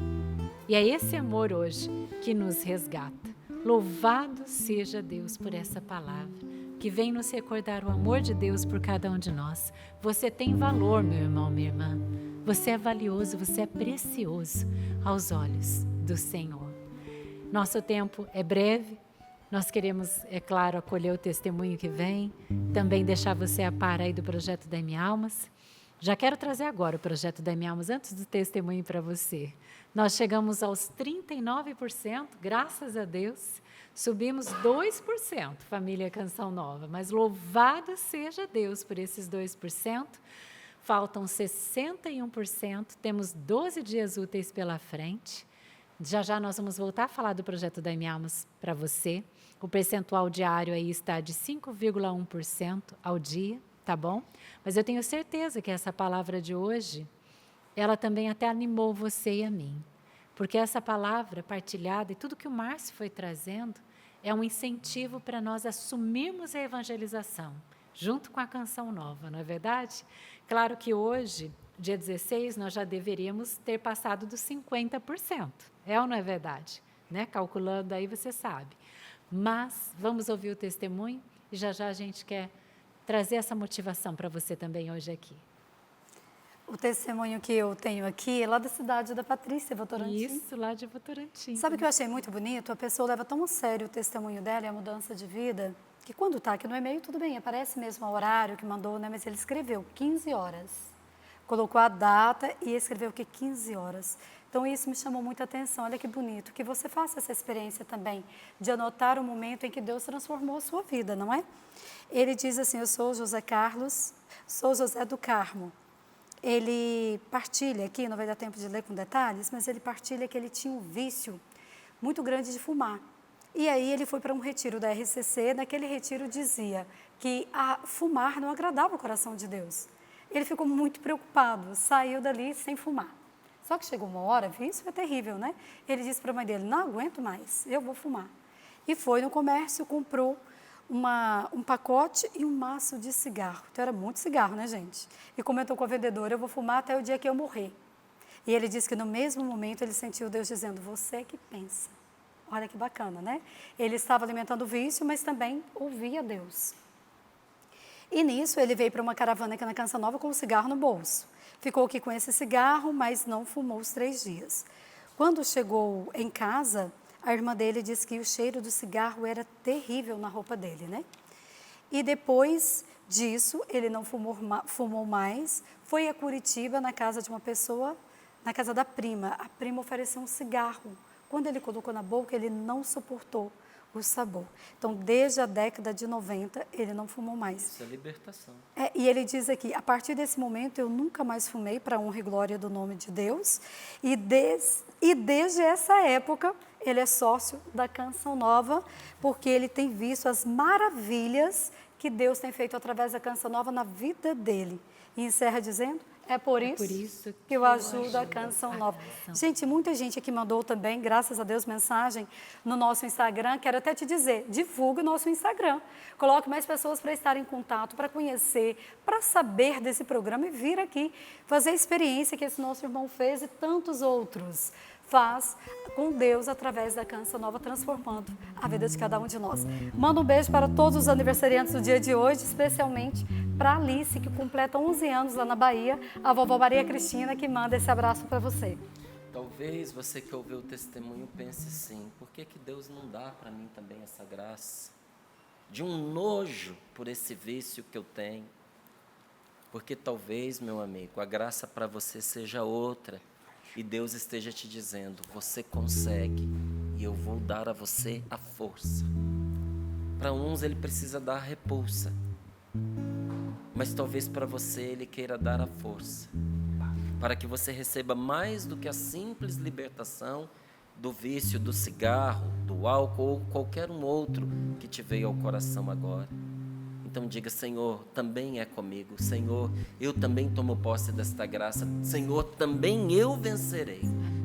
E é esse amor hoje que nos resgata. Louvado seja Deus por essa palavra, que vem nos recordar o amor de Deus por cada um de nós. Você tem valor, meu irmão, minha irmã. Você é valioso, você é precioso aos olhos do Senhor. Nosso tempo é breve. Nós queremos, é claro, acolher o testemunho que vem, também deixar você a par aí do projeto da M Almas. Já quero trazer agora o projeto da M Almas antes do testemunho para você. Nós chegamos aos 39%, graças a Deus. Subimos 2%, família Canção Nova, mas louvado seja Deus por esses 2%. Faltam 61%, temos 12 dias úteis pela frente. Já já nós vamos voltar a falar do projeto da M Almas para você. O percentual diário aí está de 5,1% ao dia, tá bom? Mas eu tenho certeza que essa palavra de hoje, ela também até animou você e a mim. Porque essa palavra partilhada e tudo que o Márcio foi trazendo é um incentivo para nós assumirmos a evangelização, junto com a Canção Nova, não é verdade? Claro que hoje, dia 16, nós já deveríamos ter passado dos 50%. É ou não é verdade? Né? Calculando aí, você sabe. Mas vamos ouvir o testemunho e já já a gente quer trazer essa motivação para você também hoje aqui. O testemunho que eu tenho aqui é lá da cidade da Patrícia, Votorantim. Isso, lá de Votorantim. Sabe o que eu achei muito bonito? A pessoa leva tão a sério o testemunho dela e a mudança de vida, que quando está aqui no e-mail, tudo bem, aparece mesmo o horário que mandou, né? Mas ele escreveu 15 horas. Colocou a data e escreveu que 15 horas. Então, isso me chamou muita atenção. Olha que bonito, que você faça essa experiência também, de anotar o momento em que Deus transformou a sua vida, não é? Ele diz assim, eu sou José Carlos, sou José do Carmo. Ele partilha aqui, não vai dar tempo de ler com detalhes, mas ele partilha que ele tinha um vício muito grande de fumar. E aí ele foi para um retiro da RCC, naquele retiro dizia que fumar não agradava o coração de Deus. Ele ficou muito preocupado, saiu dali sem fumar. Só que chegou uma hora, isso é terrível, né? Ele disse para a mãe dele, não aguento mais, eu vou fumar. E foi no comércio, comprou um pacote e um maço de cigarro. Então, era muito cigarro, né, gente? E comentou com a vendedora, eu vou fumar até o dia que eu morrer. E ele disse que no mesmo momento ele sentiu Deus dizendo, você que pensa. Olha que bacana, né? Ele estava alimentando o vício, mas também ouvia Deus. E nisso ele veio para uma caravana aqui na Canção Nova com um cigarro no bolso. Ficou aqui com esse cigarro, mas não fumou os 3 dias. Quando chegou em casa, a irmã dele disse que o cheiro do cigarro era terrível na roupa dele, né? E depois disso, ele não fumou mais, foi a Curitiba, na casa de uma pessoa, na casa da prima. A prima ofereceu um cigarro. Quando ele colocou na boca, ele não suportou o sabor. Então, desde a década de 90, ele não fumou mais. Isso é libertação. E ele diz aqui, a partir desse momento, eu nunca mais fumei, para honra e glória do nome de Deus. E desde essa época, ele é sócio da Canção Nova, porque ele tem visto as maravilhas que Deus tem feito através da Canção Nova na vida dele. E encerra dizendo, é por isso que eu ajudo a Canção Nova. Gente, muita gente aqui mandou também, graças a Deus, mensagem no nosso Instagram. Quero até te dizer, divulgue o nosso Instagram. Coloque mais pessoas para estar em contato, para conhecer, para saber desse programa e vir aqui fazer a experiência que esse nosso irmão fez e tantos outros faz com Deus através da Canção Nova, transformando a vida de cada um de nós. Manda um beijo para todos os aniversariantes do dia de hoje, especialmente para Alice, que completa 11 anos lá na Bahia, a vovó Maria Cristina, que manda esse abraço para você. Talvez você que ouviu o testemunho pense assim, por que Deus não dá para mim também essa graça? De um nojo por esse vício que eu tenho. Porque talvez, meu amigo, a graça para você seja outra. E Deus esteja te dizendo, você consegue e eu vou dar a você a força. Para uns ele precisa dar a repulsa, mas talvez para você ele queira dar a força, para que você receba mais do que a simples libertação do vício, do cigarro, do álcool ou qualquer um outro que te veio ao coração agora. Então diga, Senhor, também é comigo. Senhor, eu também tomo posse desta graça. Senhor, também eu vencerei.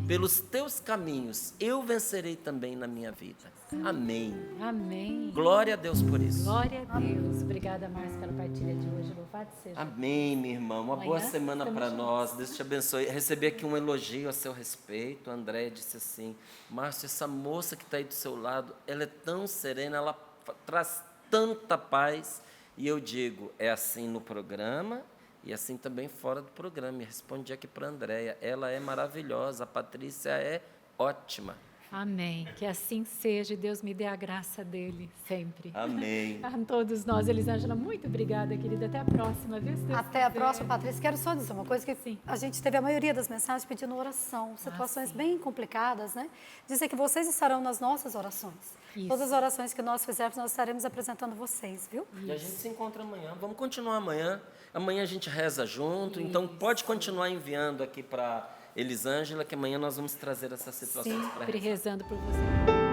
Pelos teus caminhos, eu vencerei também na minha vida. Amém. Amém. Glória a Deus por isso. Glória a Deus. Obrigada, Márcia, pela partilha de hoje. Louvado seja. Amém, minha irmã. Uma boa Amanhã semana estamos para juntos. nós. Deus te abençoe. Recebi aqui um elogio a seu respeito. A Andréia disse assim, Márcio, essa moça que está aí do seu lado, ela é tão serena, ela traz tanta paz. E eu digo, é assim no programa e assim também fora do programa. E respondi aqui para a Andréia, ela é maravilhosa, a Patrícia é ótima. Amém. Que assim seja e Deus me dê a graça dele sempre. Amém. A todos nós, Elisângela, muito obrigada, querida. Até a próxima, viu? Se Deus Até a quiser. próxima, Patrícia. Quero só dizer uma coisa, que Sim. a gente teve a maioria das mensagens pedindo oração, situações sim. bem complicadas, né? Dizer que vocês estarão nas nossas orações. Isso. Todas as orações que nós fizermos, nós estaremos apresentando vocês, viu? E a gente se encontra amanhã. Vamos continuar amanhã. Amanhã a gente reza junto. Então pode continuar enviando aqui para Elisângela, que amanhã nós vamos trazer essas situações para Sempre rezando por você.